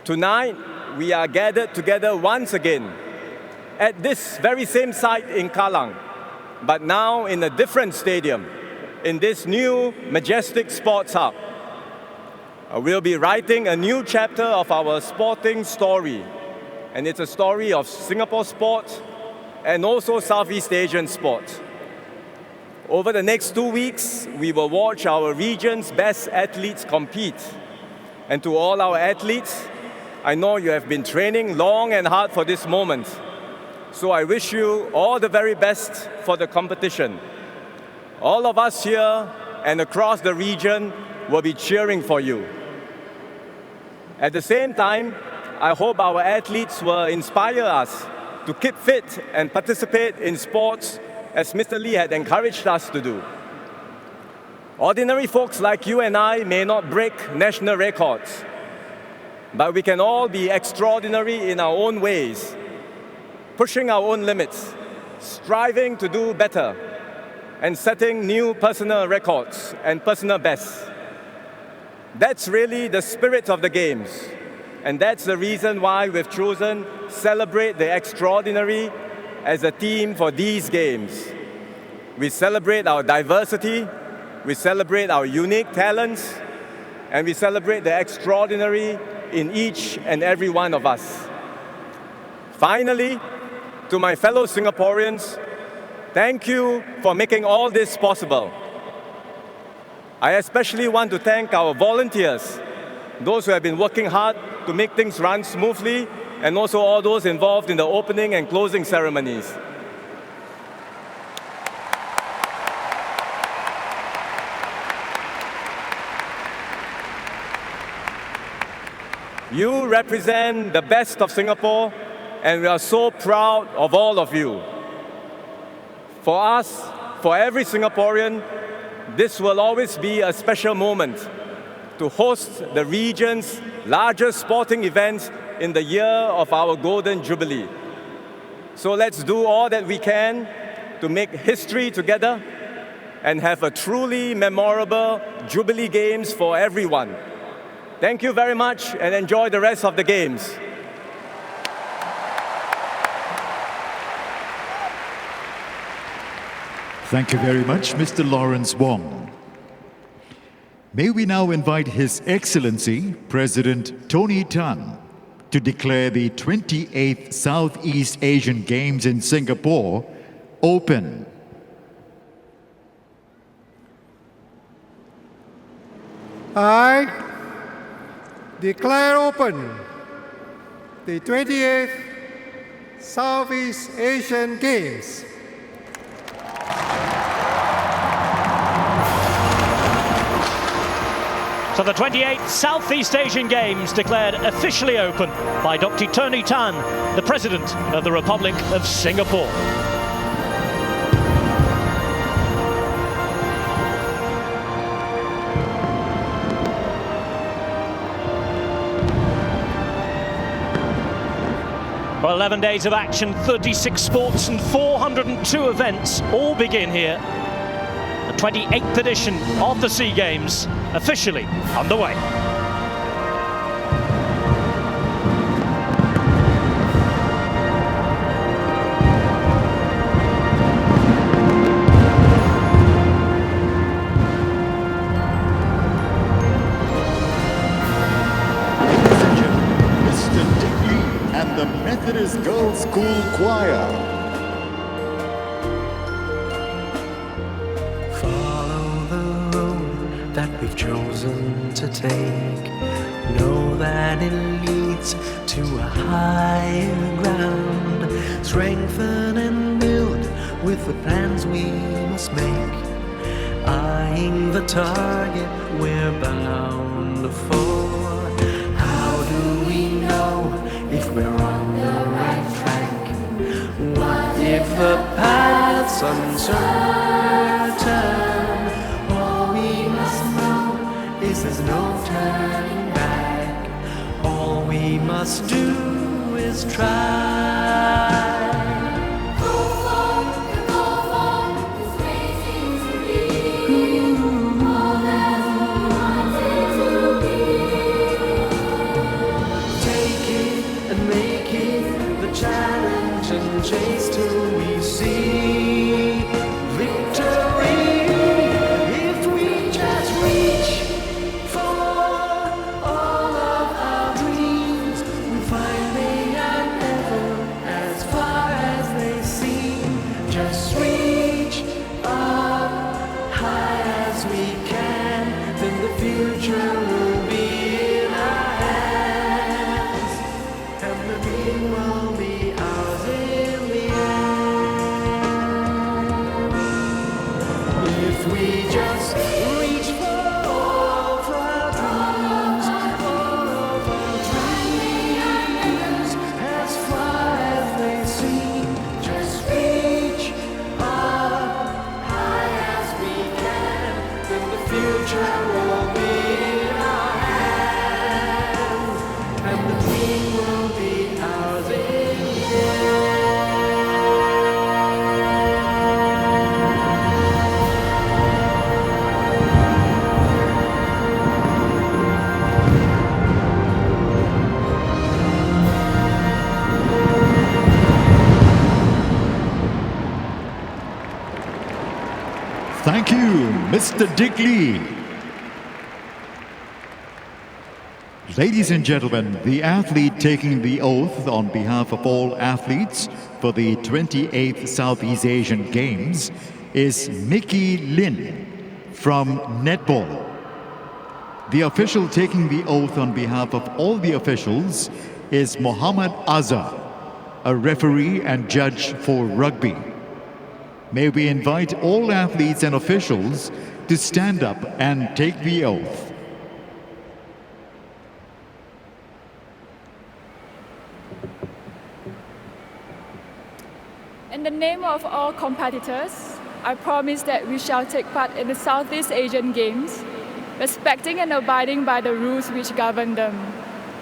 Tonight, we are gathered together once again at this very same site in Kallang, but now in a different stadium, in this new majestic sports hub. We'll be writing a new chapter of our sporting story, and it's a story of Singapore sport and also Southeast Asian sport. Over the next 2 weeks, we will watch our region's best athletes compete. And to all our athletes, I know you have been training long and hard for this moment. So I wish you all the very best for the competition. All of us here and across the region will be cheering for you. At the same time, I hope our athletes will inspire us to keep fit and participate in sports as Mr. Lee had encouraged us to do. Ordinary folks like you and I may not break national records, but we can all be extraordinary in our own ways, pushing our own limits, striving to do better, and setting new personal records and personal bests. That's really the spirit of the Games, and that's the reason why we've chosen Celebrate the Extraordinary as a theme for these Games. We celebrate our diversity, we celebrate our unique talents, and we celebrate the extraordinary in each and every one of us. Finally, to my fellow Singaporeans, thank you for making all this possible. I especially want to thank our volunteers, those who have been working hard to make things run smoothly, and also all those involved in the opening and closing ceremonies. You represent the best of Singapore, and we are so proud of all of you. For us, for every Singaporean, this will always be a special moment to host the region's largest sporting events in the year of our Golden Jubilee. So let's do all that we can to make history together and have a truly memorable Jubilee Games for everyone. Thank you very much and enjoy the rest of the Games. Thank you very much, Mr. Lawrence Wong. May we now invite His Excellency, President Tony Tan, to declare the 28th Southeast Asian Games in Singapore open. I declare open the 28th Southeast Asian Games. So the 28th Southeast Asian Games declared officially open by Dr. Tony Tan, the President of the Republic of Singapore. For 11 days of action, 36 sports and 402 events all begin here. The 28th edition of the SEA Games officially underway. The Methodist Girls' School Choir. Follow the road that we've chosen to take. Know that it leads to a higher ground. Strengthen and build with the plans we must make. Eyeing the target we're bound for. How do we know if we're on the right track? What if the path's uncertain? All we must know is there's no turning back. All we must do is try. Take it and make it the challenge and chase till we see victory. If we just reach for all of our dreams, we find they are never as far as they seem. Just reach up high as we can, then the future will be in our hands, and the dream will be ours in the end. If we just reach for all of our dreams, all of our dreams, as far as they seem, just reach up high as we can, then the future will be in our hands, and the dream will be ours in the end. Thank you, Mr. Digley. Ladies and gentlemen, the athlete taking the oath on behalf of all athletes for the 28th Southeast Asian Games is Mickey Lin from netball. The official taking the oath on behalf of all the officials is Mohammad Azhar, a referee and judge for rugby. May we invite all athletes and officials to stand up and take the oath. In the name of all competitors, I promise that we shall take part in the Southeast Asian Games, respecting and abiding by the rules which govern them,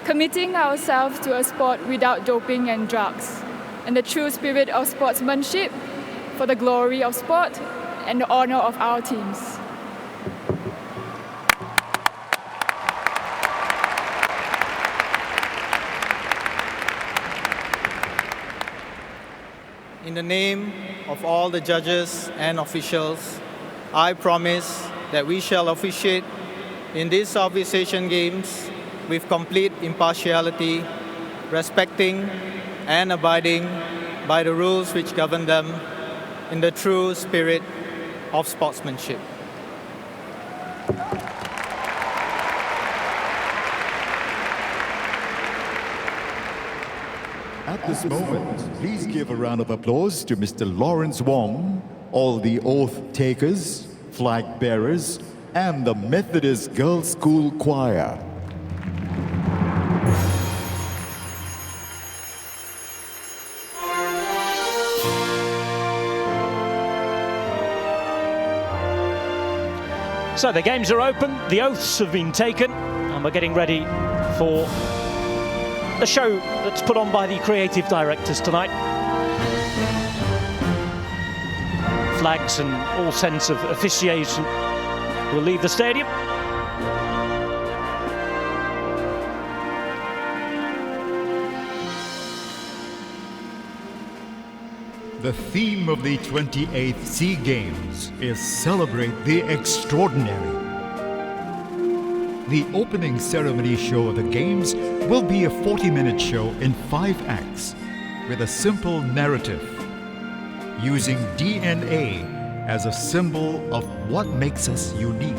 committing ourselves to a sport without doping and drugs, in the true spirit of sportsmanship, for the glory of sport and the honor of our teams. In the name of all the judges and officials, I promise that we shall officiate in these Southeast Asian Games with complete impartiality, respecting and abiding by the rules which govern them, in the true spirit of sportsmanship. At this moment, please give a round of applause to Mr. Lawrence Wong, all the oath takers, flag bearers, and the Methodist Girls' School Choir. So the games are open, the oaths have been taken, and we're getting ready for the show that's put on by the creative directors tonight. Flags and all sense of officiation will leave the stadium. The theme of the 28th SEA Games is Celebrate the Extraordinary. The opening ceremony show of the Games will be a 40-minute show in 5 acts with a simple narrative, using DNA as a symbol of what makes us unique.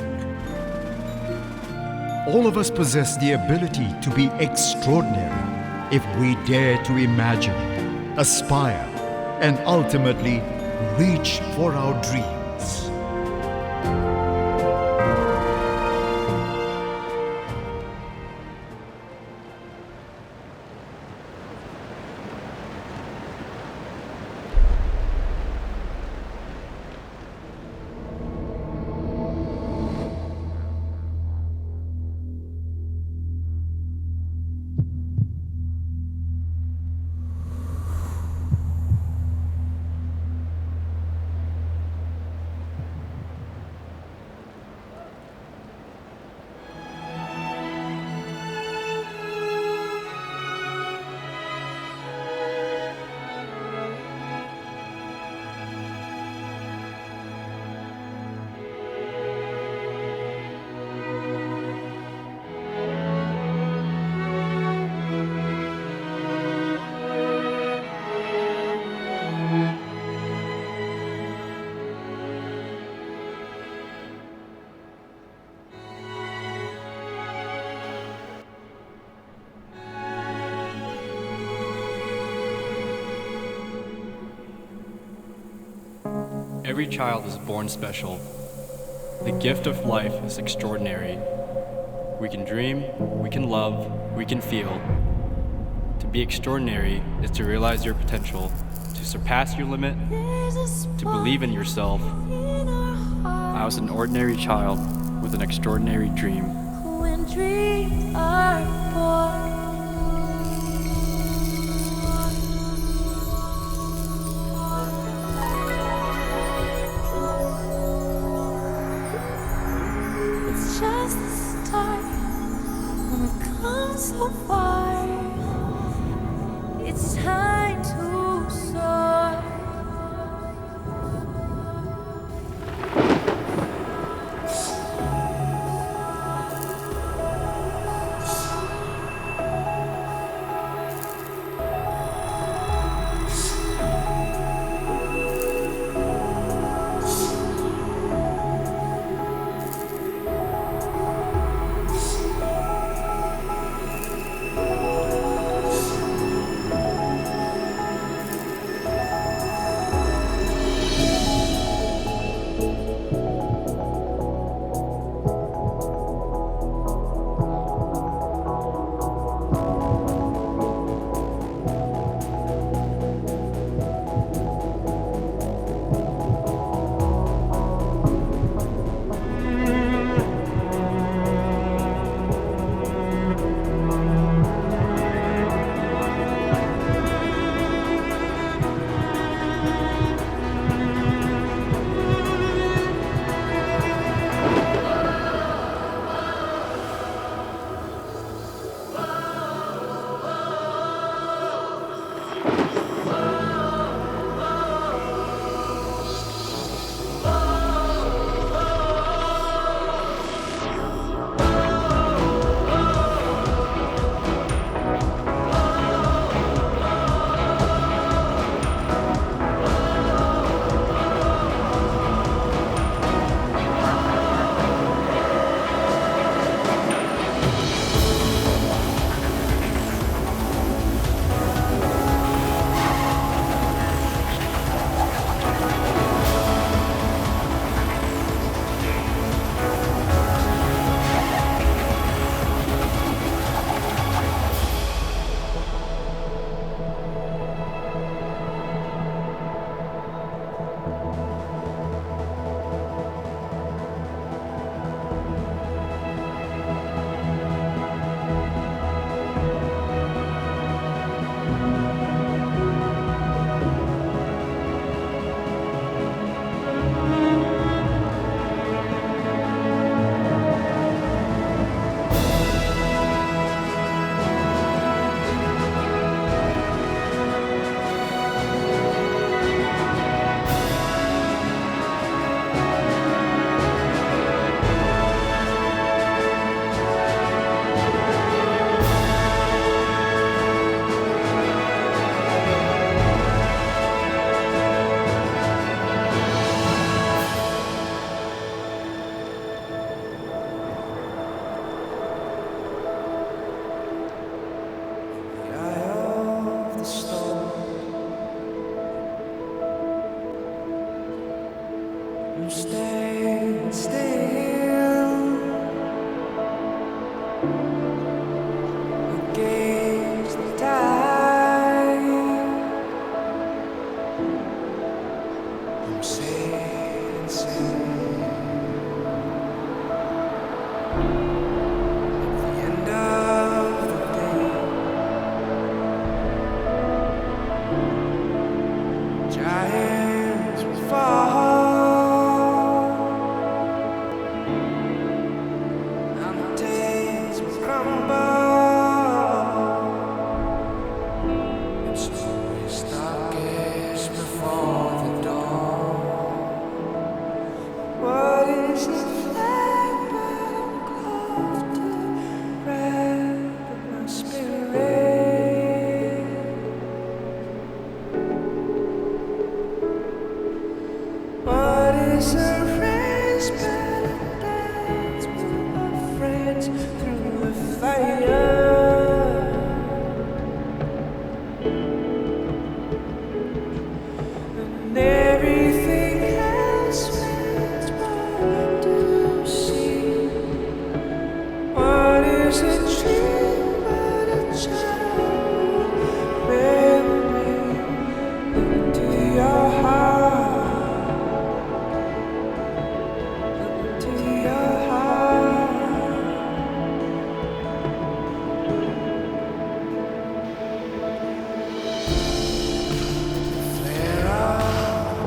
All of us possess the ability to be extraordinary if we dare to imagine, aspire, and ultimately reach for our dreams. Every child is born special. The gift of life is extraordinary. We can dream, we can love, we can feel. To be extraordinary is to realize your potential, to surpass your limit, to believe in yourself. I was an ordinary child with an extraordinary dream. When dreams are born. It's just the start. When we've come so far, it's time to soar.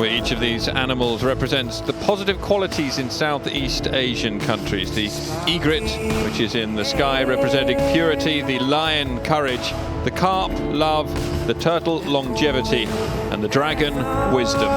where each of these animals represents the positive qualities in Southeast Asian countries. The egret, which is in the sky, representing purity, the lion, courage, the carp, love, the turtle, longevity, and the dragon, wisdom.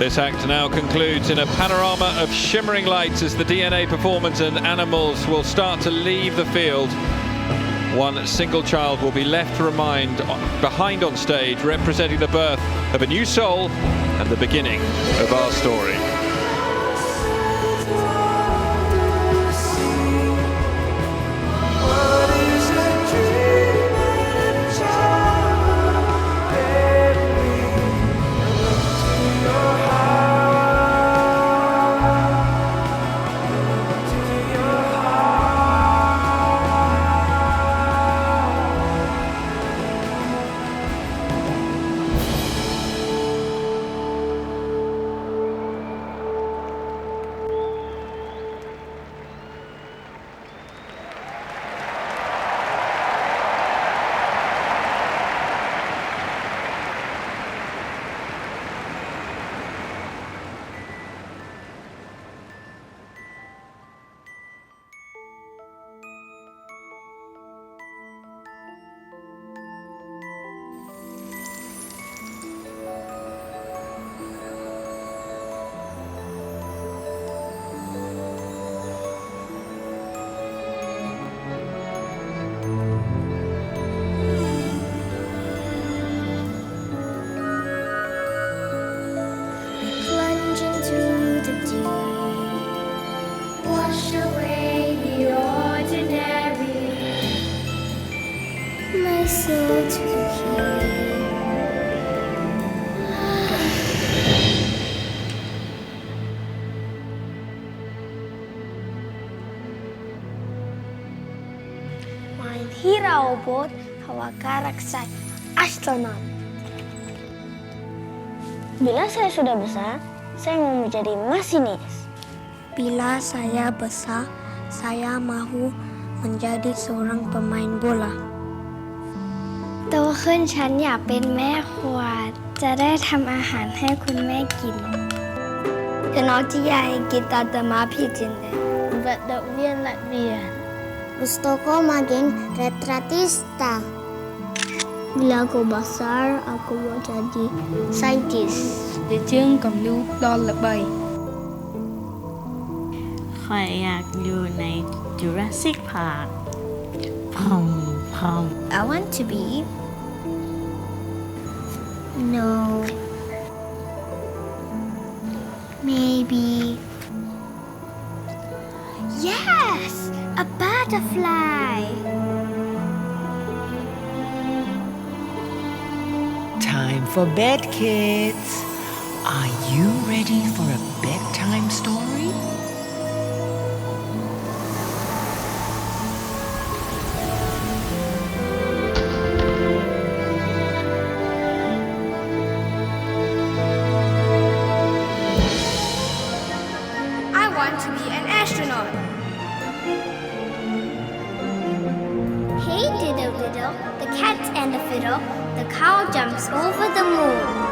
This act now concludes in a panorama of shimmering lights as the DNA performance and animals will start to leave the field. One single child will be left behind on stage, representing the birth of a new soul and the beginning of our story. Robot Hawakaraksai Astronaut. Bila saya sudah besar, saya mau menjadi masinis. Bila saya besar, saya mau menjadi seorang pemain bola. โตขึ้นฉันอยากเป็นแม่ครัวจะได้ทำอาหารให้คุณแม่กิน Kenapa kita termaafin Vận lại biển. Gusto ko maging retratista. Bila aku besar, aku mau jadi scientist. Để chương cầm lưu đo lập bày. ข้อยอยากอยู่ใน Jurassic Park พอม I want to be no maybe yes a butterfly. Time for bed, kids. Are you ready for a bedtime story? I want to be an astronaut. Hey diddle diddle, the cat and the fiddle, the cow jumps over the moon.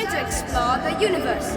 ready to explore the universe.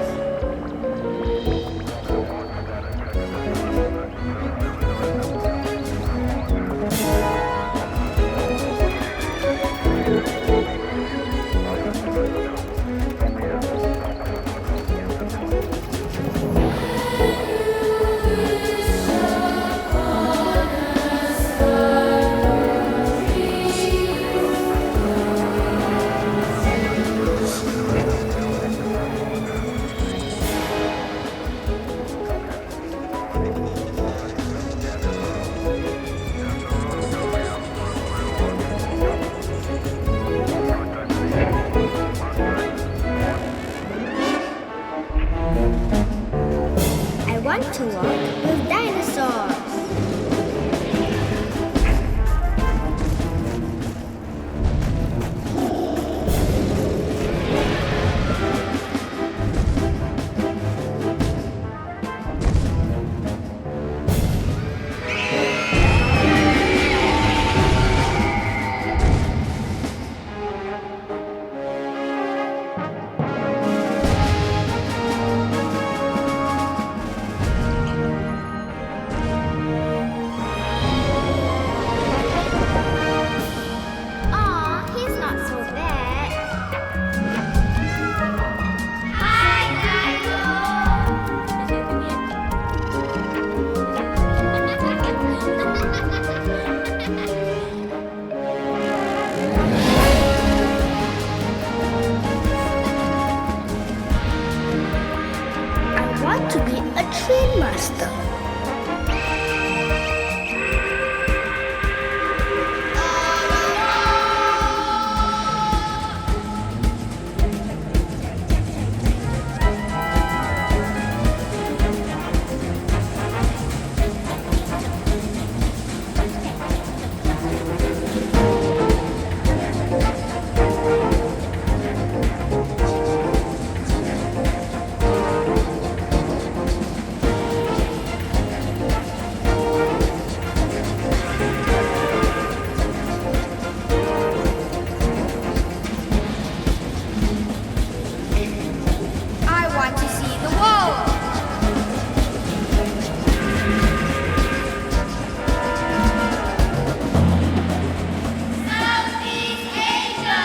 I want to walk with dinosaurs. Aw, he's not so bad. Hi, I want to be a train master. I want to see the world. Southeast Asia.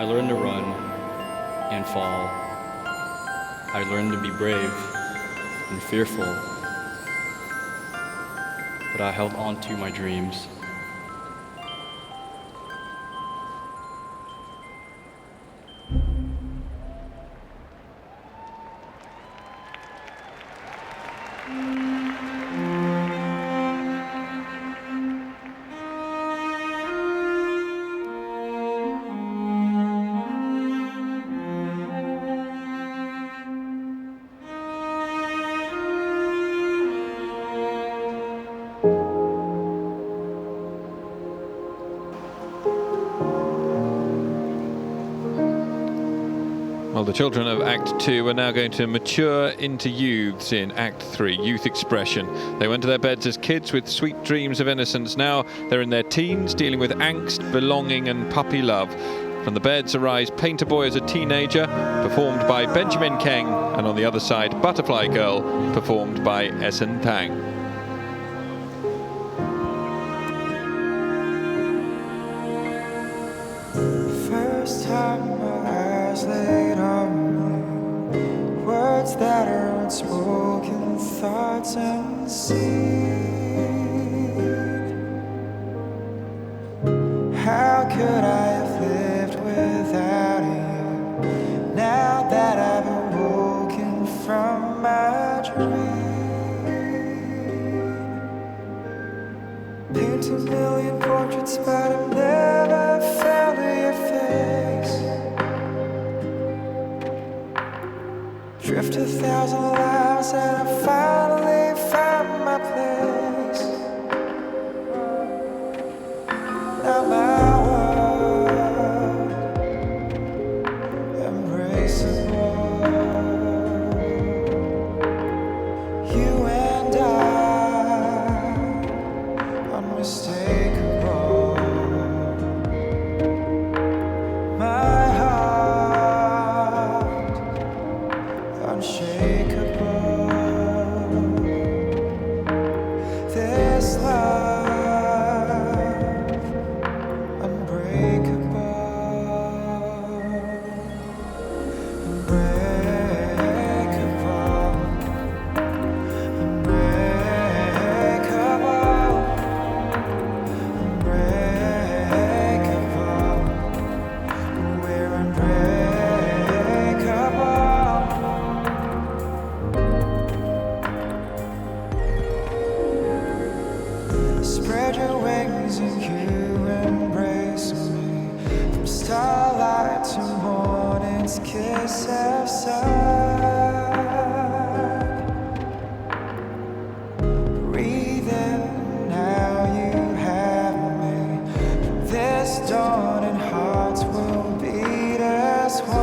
I learned to run and fall. I learned to be brave and fearful. But I held on to my dreams. Well, the children of Act 2 are now going to mature into youths in Act 3, youth expression. They went to their beds as kids with sweet dreams of innocence. Now they're in their teens, dealing with angst, belonging and puppy love. From the beds arise Painter Boy as a teenager, performed by Benjamin Keng, and on the other side, Butterfly Girl, performed by Essen Tang. First time my eyes laid on me, words that are unspoken, thoughts unseen. How could I have lived without you, now that I've awoken from my dream? Paint a million portraits, but I've never found your face. Drift 1,000 lives and I finally found my place. Now my world embraceable. You and I unmistakable. My heart unshakable. This love unbreakable. Unbreakable. Unbreakable. We're unbreakable. Spread your wings and you embrace me. From starlight to morning's kiss of sun. Breathe in, now you have me. From this dawn and hearts will beat as one.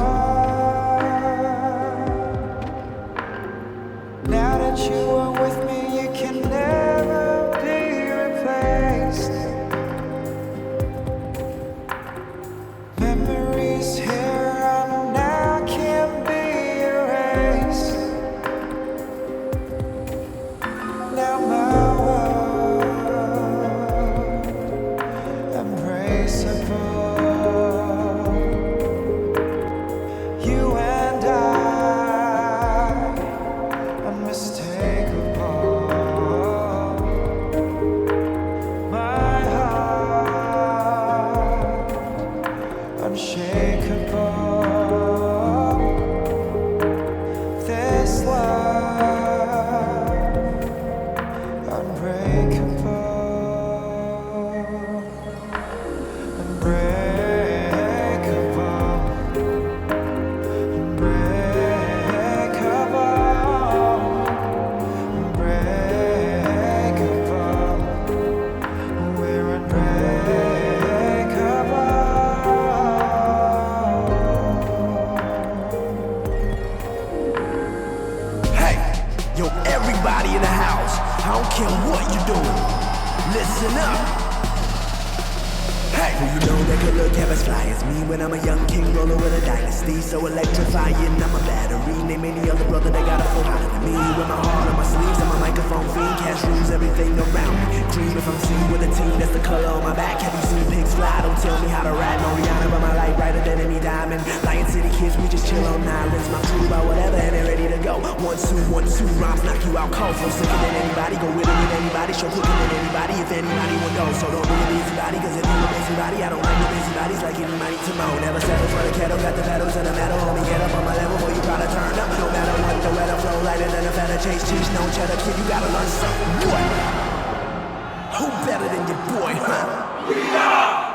Now that you are with me, you can never be replaced. Memories here and now can be erased. Now my world embraceable. You and I unmistakable. My heart unshakable. This love unbreakable. Unbreakable. Unbreakable. We're unbreakable. Hey, yo, everybody in the house, I don't care what you're doing. Listen up. Hey, who you know that could look half as fly as me when I'm a young king roller with a dynasty? So electrifying, I'm a battery. Name any other brother that got a flow hotter than me. With my heart on my sleeves, I'm a microphone fiend. Cash rules everything around me. Cream if I'm seen with a team, that's the color on my back. Have you seen pigs fly? Don't tell me how to ride. No Rihanna, but my light brighter than any diamond. diamond. Lion City kids, we just chill on islands. My crew about whatever and they're ready to go. 1, 2, 1, 2, rhymes knock you out cold. Flow sicker than anybody, go with it with anybody. Show quicker than anybody, if anybody will know. So don't be a busybody, cause if you're a busybody, I don't like no busybodies like anybody to know. Never settle for the kettle, got the pedal to the metal. Homie, get up on my level before you try to turn up. No matter what, the weather flow lighter than a feather. Chase cheese, no cheddar, kid, you gotta learn something. What? Who better than your boy, huh? We are!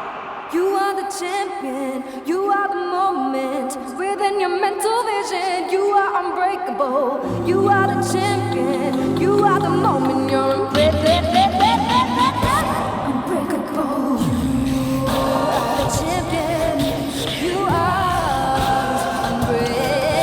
You are the champion, you are the moment. Within your mental vision, you are unbreakable. You are the champion, you are the moment. You're unbreakable. You are the champion, you are unbreakable.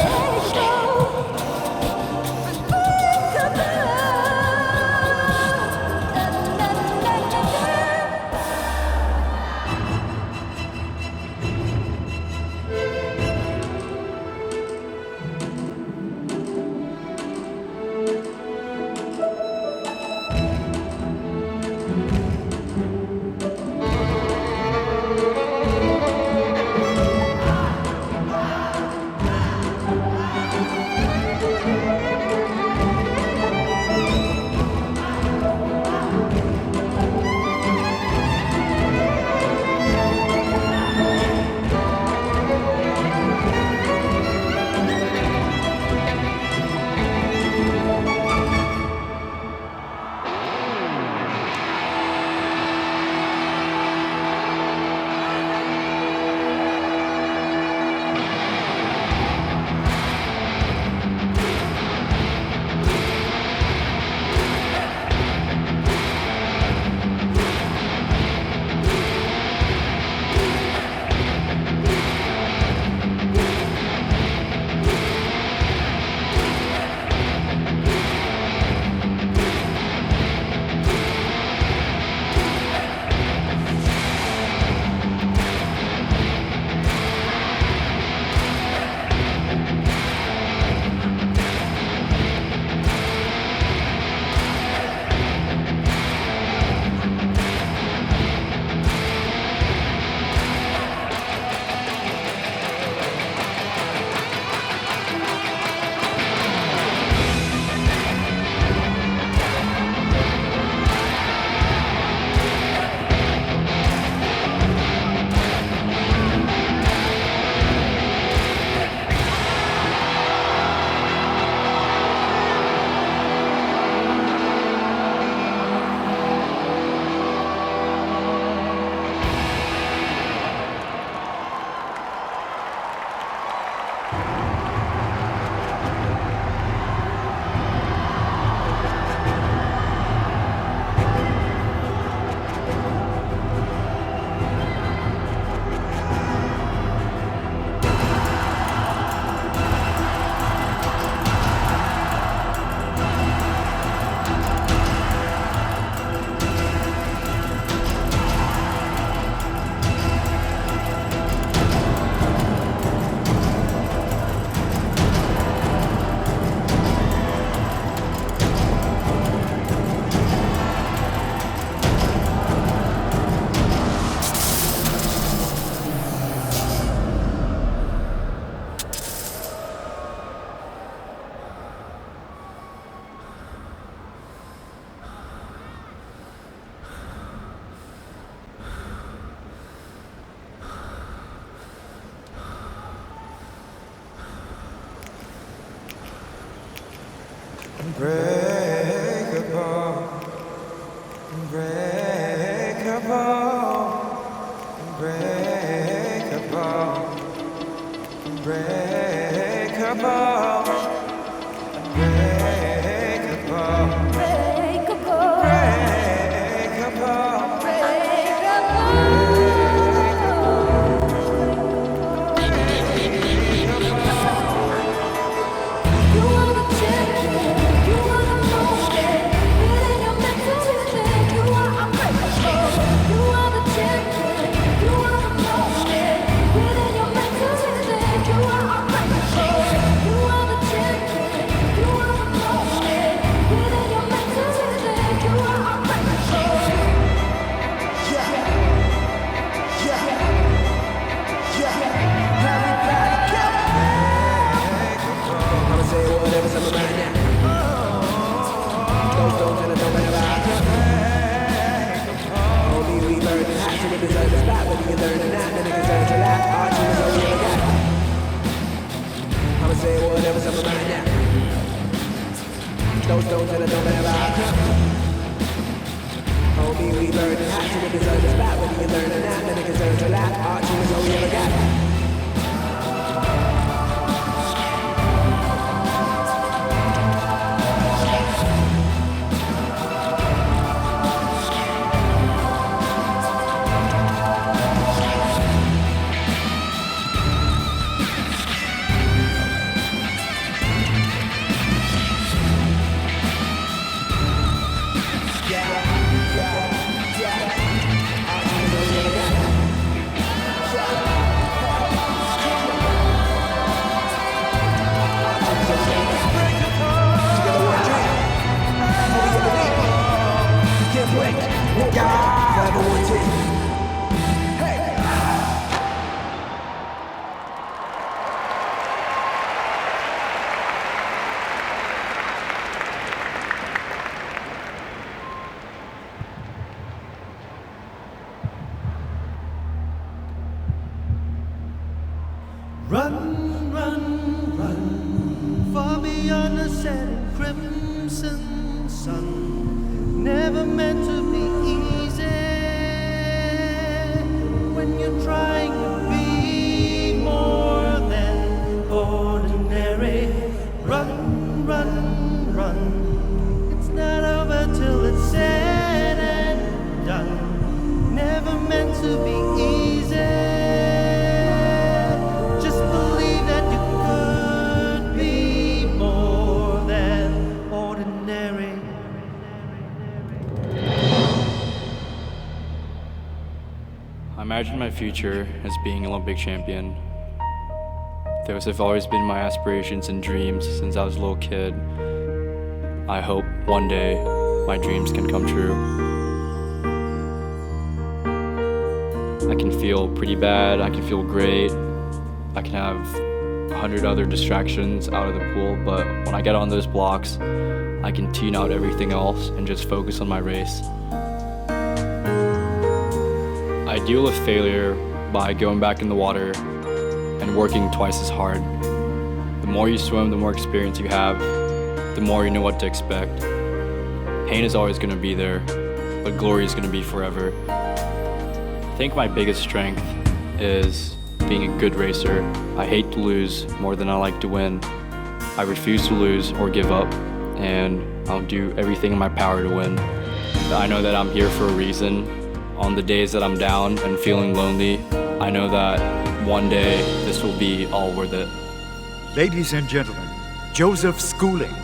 Unbreakable, unbreakable, unbreakable, unbreakable, throw stones and I don't let rock. Homie, we burning hot, so we deserve the spot. Whether you learn or not, then it deserves a lot. Archie is all we ever got. Run, run, run, far beyond the setting crimson sun. Never meant to be easy when you're trying to be more than ordinary. Run, run, run, it's not over till it's said and done. Never meant to be easy. I imagine my future as being an Olympic champion. Those have always been my aspirations and dreams since I was a little kid. I hope one day my dreams can come true. I can feel pretty bad, I can feel great, I can have 100 other distractions out of the pool, but when I get on those blocks, I can tune out everything else and just focus on my race. I deal with failure by going back in the water and working twice as hard. The more you swim, the more experience you have, the more you know what to expect. Pain is always going to be there, but glory is going to be forever. I think my biggest strength is being a good racer. I hate to lose more than I like to win. I refuse to lose or give up, and I'll do everything in my power to win. I know that I'm here for a reason. On the days that I'm down and feeling lonely, I know that one day this will be all worth it. Ladies and gentlemen, Joseph Schooling.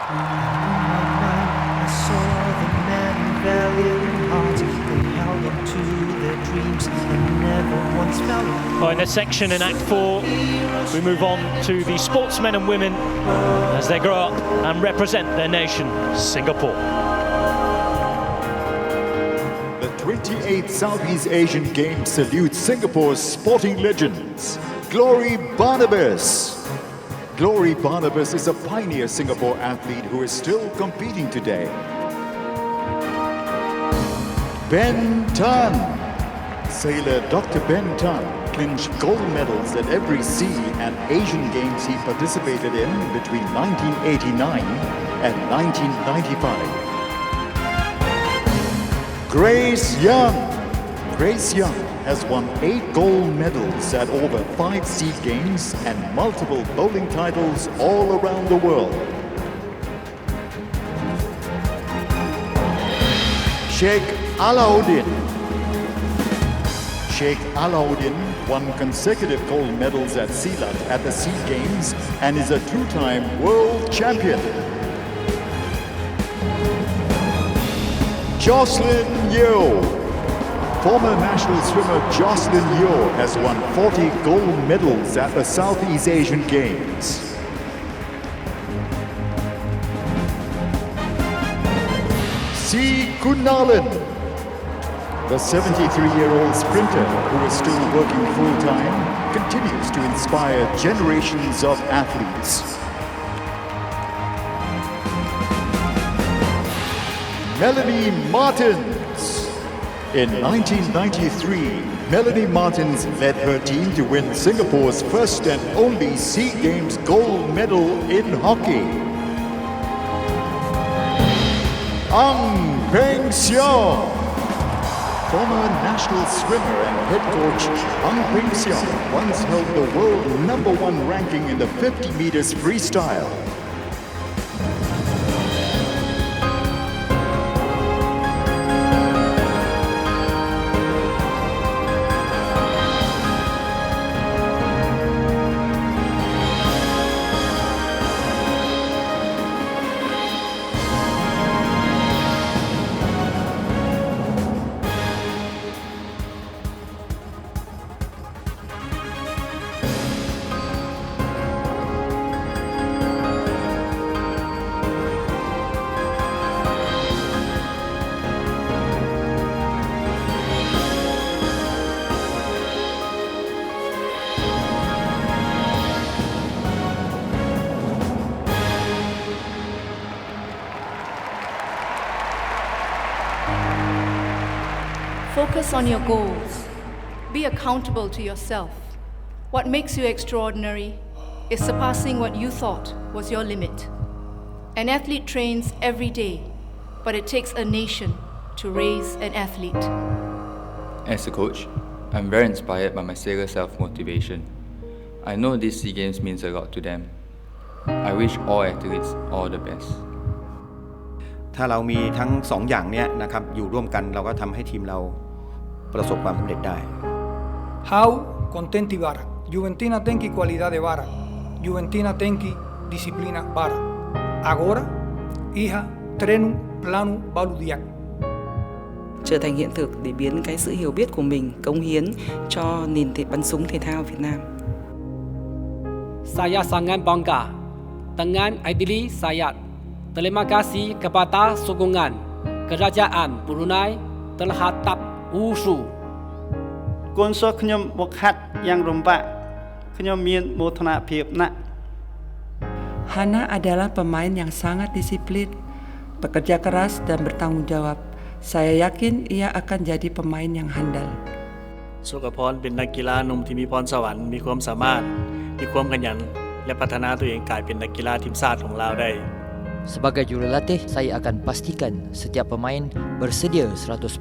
I saw the men valiant hearts. They held on to their dreams and never once fell apart. Well, in this section in Act 4, we move on to the sportsmen and women as they grow up and represent their nation, Singapore. 28th Southeast Asian Games salutes Singapore's sporting legends. Glory Barnabas. Glory Barnabas is a pioneer Singapore athlete who is still competing today. Ben Tan. Sailor Dr. Ben Tan clinched gold medals at every SEA and Asian Games he participated in between 1989 and 1995. Grace Young. Grace Young has won 8 gold medals at over 5 SEA Games and multiple bowling titles all around the world. Sheikh Alauddin. Sheikh Alauddin won consecutive gold medals at Silat at the SEA Games and is a 2-time world champion. Jocelyn Yeo. Former national swimmer Jocelyn Yeo has won 40 gold medals at the Southeast Asian Games. C. Kunalan. The 73-year-old sprinter, who is still working full-time, continues to inspire generations of athletes. Melanie Martins. In 1993, Melanie Martins led her team to win Singapore's first and only SEA Games gold medal in hockey. Ang Peng Siong. Former national swimmer and head coach Ang Peng Siong once held the world #1 ranking in the 50 meters freestyle. Focus on your goals. Be accountable to yourself. What makes you extraordinary is surpassing what you thought was your limit. An athlete trains every day, but it takes a nation to raise an athlete. As a coach, I'm very inspired by my sailor self-motivation. I know these SEA Games means a lot to them. I wish all athletes all the best. ถ้าเรามีทั้งสองอย่างเนี้ยนะครับอยู่ร่วมกันเราก็ทำให้ทีมเราประสบความสำเร็จได้ How contenti barak, Juventina tenki qualidade barak, Juventina tenki disciplina barak. Agora, iha trenu planu baludiak. Trở thành hiện thực để biến cái sự hiểu biết của mình cống hiến cho nền bắn súng thể thao Việt Nam. Saya sangat bangga dengan idili saya. Terima kasih kepada sokongan Kerajaan Brunei terhadap wushu. កូនសិស្សខ្ញុំមកហាត់យ៉ាងរំបាក់ខ្ញុំមានមោទនភាពណាស់ Hana adalah pemain yang sangat disiplin, bekerja keras dan bertanggung jawab. Saya yakin ia akan jadi pemain yang handal. สุขพรเป็นนักกีฬาหนุ่มที่มีพรสวรรค์มีความสามารถมีความขยันและพัฒนาตัวเองกลายเป็นนักกีฬาทีมชาติของเราได้ Sebagai jurulatih, saya akan pastikan setiap pemain bersedia 100%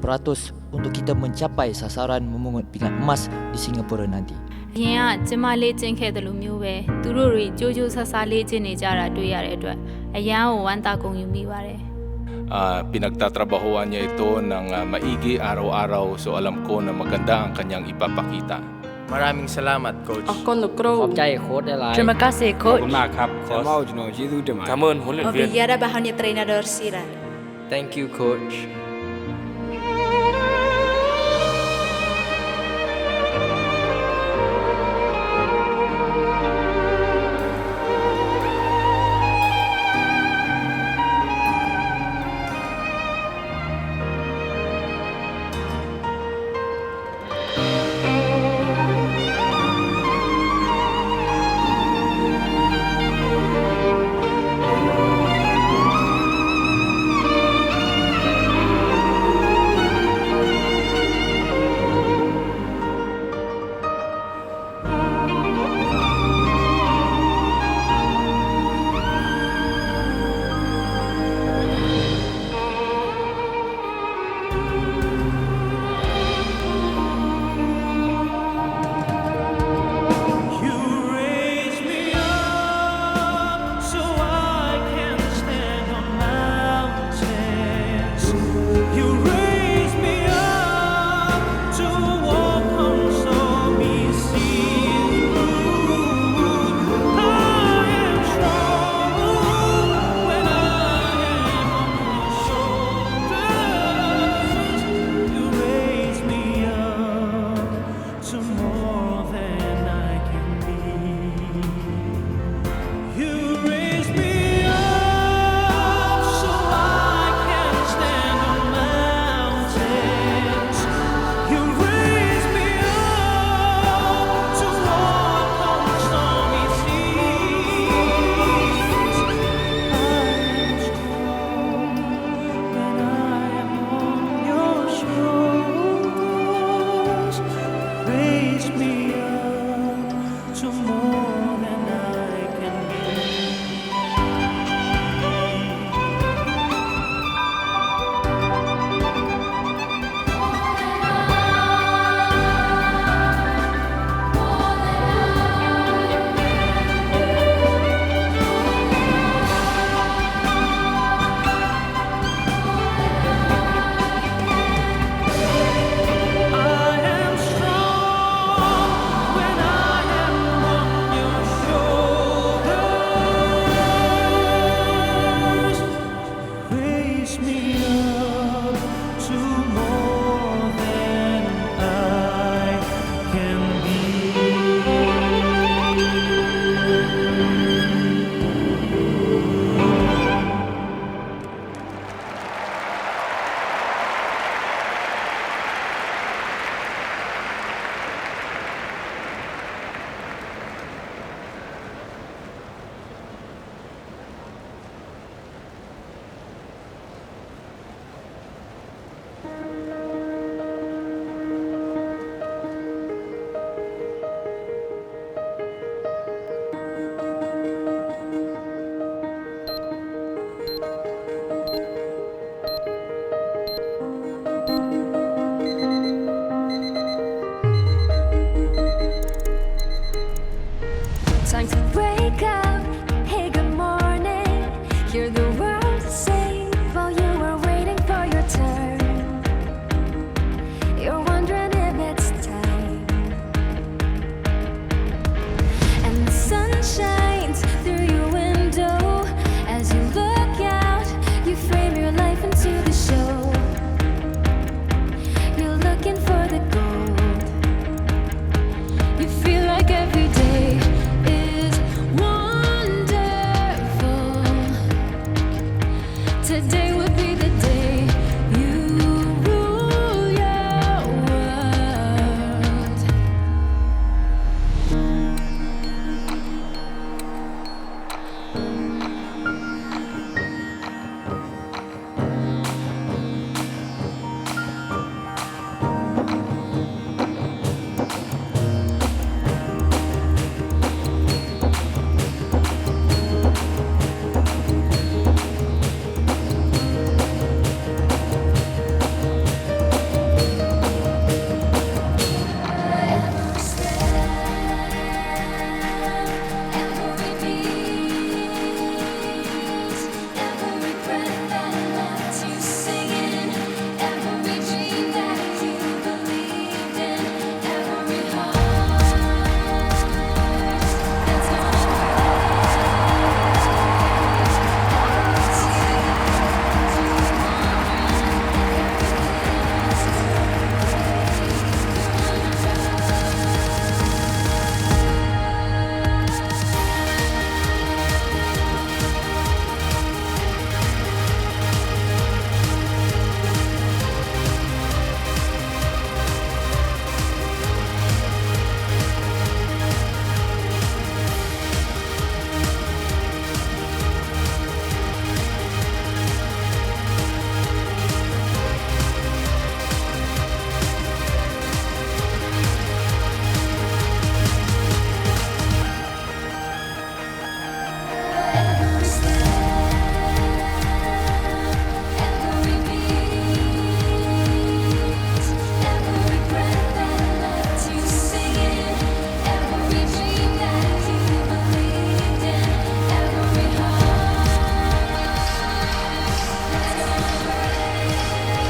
untuk kita mencapai sasaran memungut pingat emas di Singapura nanti. အရင်ကကျမလေးကျင့်ခဲ့တယ်လို့မျိုးပဲသူတို့တွေကြိုးကြိုးဆဆလေးကျင့်နေကြတာတွေ့ရတဲ့အတွက်အရန်ကိုဝမ်းသာဂုဏ်ယူမိပါတယ် Pinagtatrabahuan niya ito ng maigi araw-araw so alam ko na maganda ang kanyang ipapakita. Maraming salamat, Coach. Ako nukro. ขอบใจโค้ชได้หลาย Terima kasih, Coach. ขอบคุณมากครับโค้ช Cảm ơn huấn luyện viên. Obrigada bahagia treinador Sira. Thank you, Coach.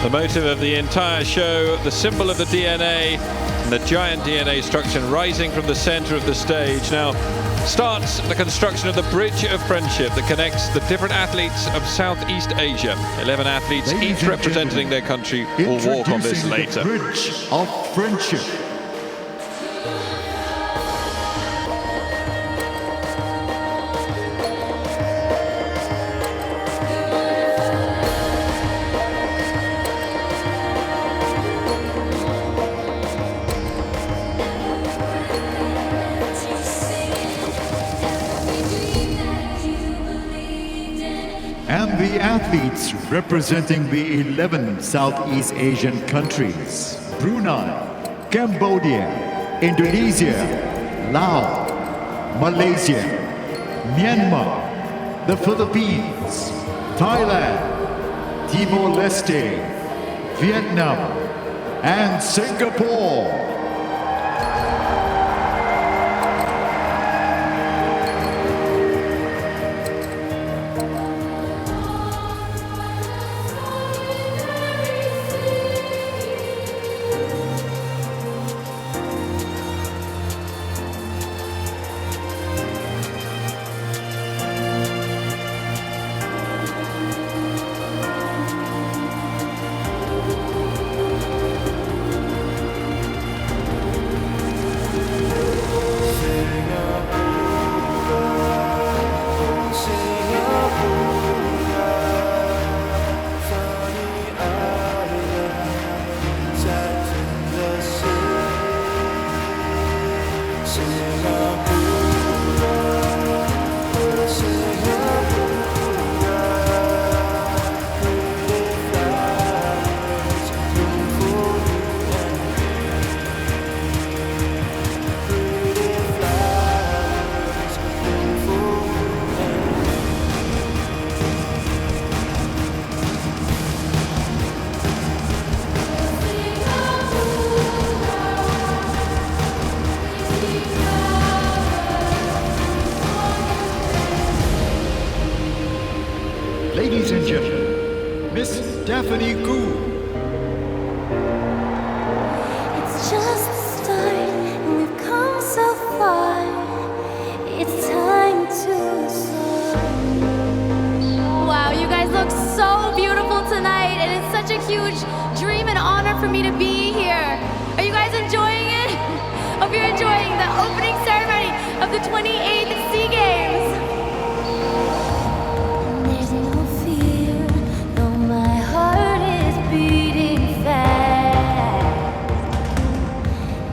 The motive of the entire show, the symbol of the DNA, and the giant DNA structure rising from the center of the stage. Now starts the construction of the Bridge of Friendship that connects the different athletes of Southeast Asia. 11 athletes, each representing their country, will walk on this later. The Bridge of Friendship. And the athletes representing the 11 Southeast Asian countries: Brunei, Cambodia, Indonesia, Laos, Malaysia, Myanmar, the Philippines, Thailand, Timor-Leste, Vietnam, and Singapore. Ladies and gentlemen, Miss Daphne Gu. It's just the start, and we've come so far. It's time to soar. Wow, you guys look so beautiful tonight, and it's such a huge dream and honor for me to be here. Are you guys enjoying it? Hope you're enjoying the opening ceremony of the 28th SEA Games. There's no fear, though my heart is beating fast.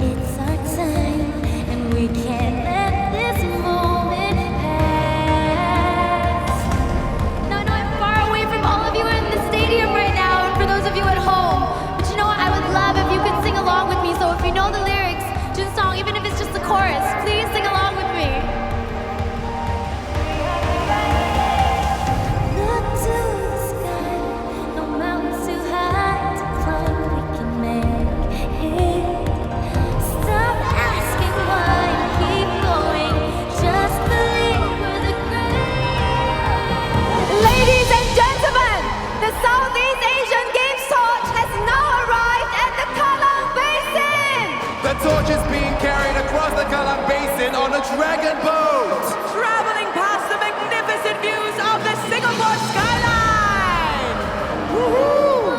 It's our time, and we can't let this moment pass. Now I know I'm far away from all of you in the stadium right now, and for those of you at home, but you know what? I would love if you could sing along with me. So if you know the lyrics to the song, even if it's just the chorus, please sing along with me. Look to the sky, no mountains too high to climb, we can make it. Stop asking why and keep going, just believe we're the greatest. Ladies and gentlemen, the Southeast Asian Games torch has now arrived at the Cauldron Basin. The torch is being carried across the Cauldron Basin on a dragon boat. Traveling past the magnificent views of the Singapore skyline. Woohoo!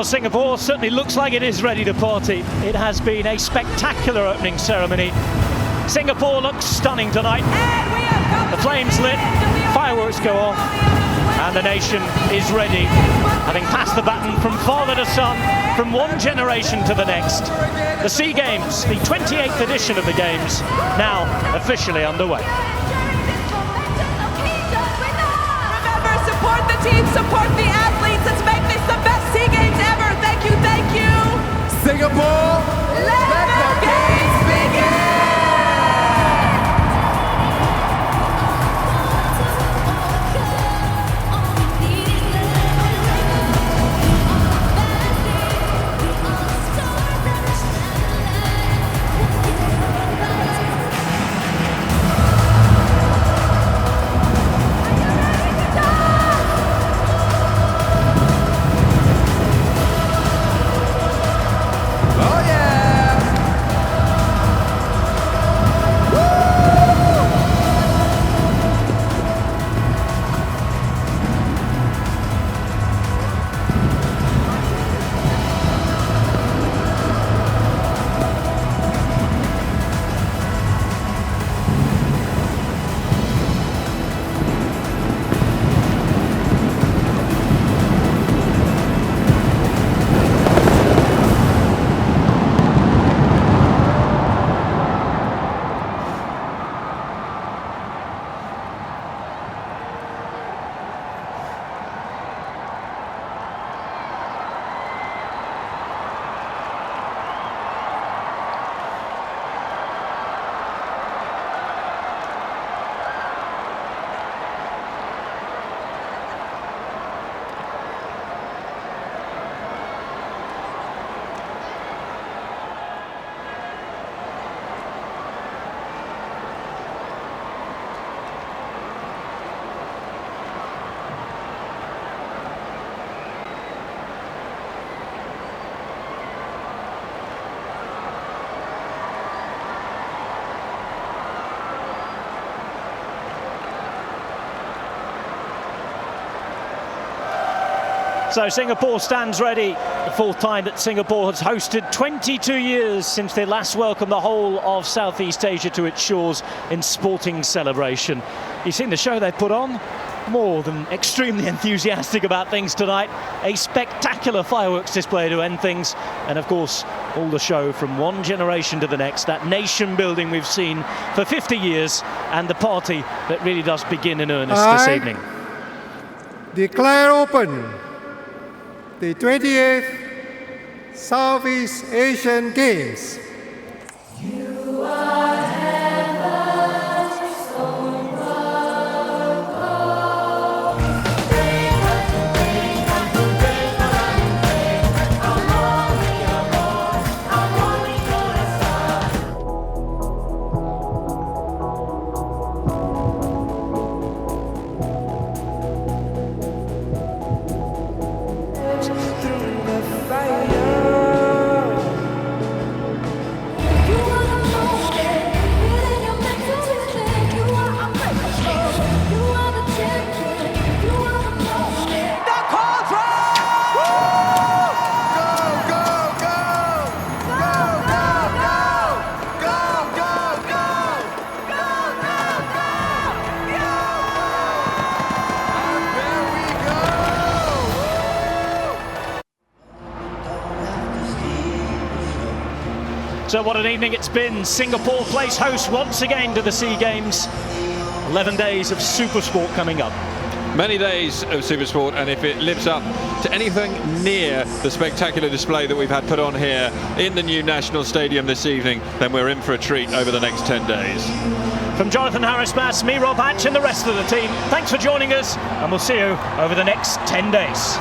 Well, Singapore certainly looks like it is ready to party. It has been a spectacular opening ceremony. Singapore looks stunning tonight. The flames lit, fireworks go off, and the nation is ready, having passed the baton from father to son, from one generation to the next. The SEA Games, the 28th edition of the Games, now officially underway. Remember, support the team, support the athletes. Let's make this the best SEA Games ever. Thank you, thank you. Singapore, let the games begin! So Singapore stands ready, the fourth time that Singapore has hosted, 22 years since they last welcomed the whole of Southeast Asia to its shores in sporting celebration. You've seen the show they put on? More than extremely enthusiastic about things tonight. A spectacular fireworks display to end things, and of course all the show from one generation to the next, that nation building we've seen for 50 years, and the party that really does begin in earnest this evening. Declare open the 28th Southeast Asian Games. You are heaven's own So what an evening it's been. Singapore plays host once again to the SEA Games. 11 days of super sport coming up. Many days of super sport, and if it lives up to anything near the spectacular display that we've had put on here in the new National Stadium this evening, then we're in for a treat over the next 10 days. From Jonathan Harris-Bass, me, Rob Hatch, and the rest of the team, thanks for joining us, and we'll see you over the next 10 days.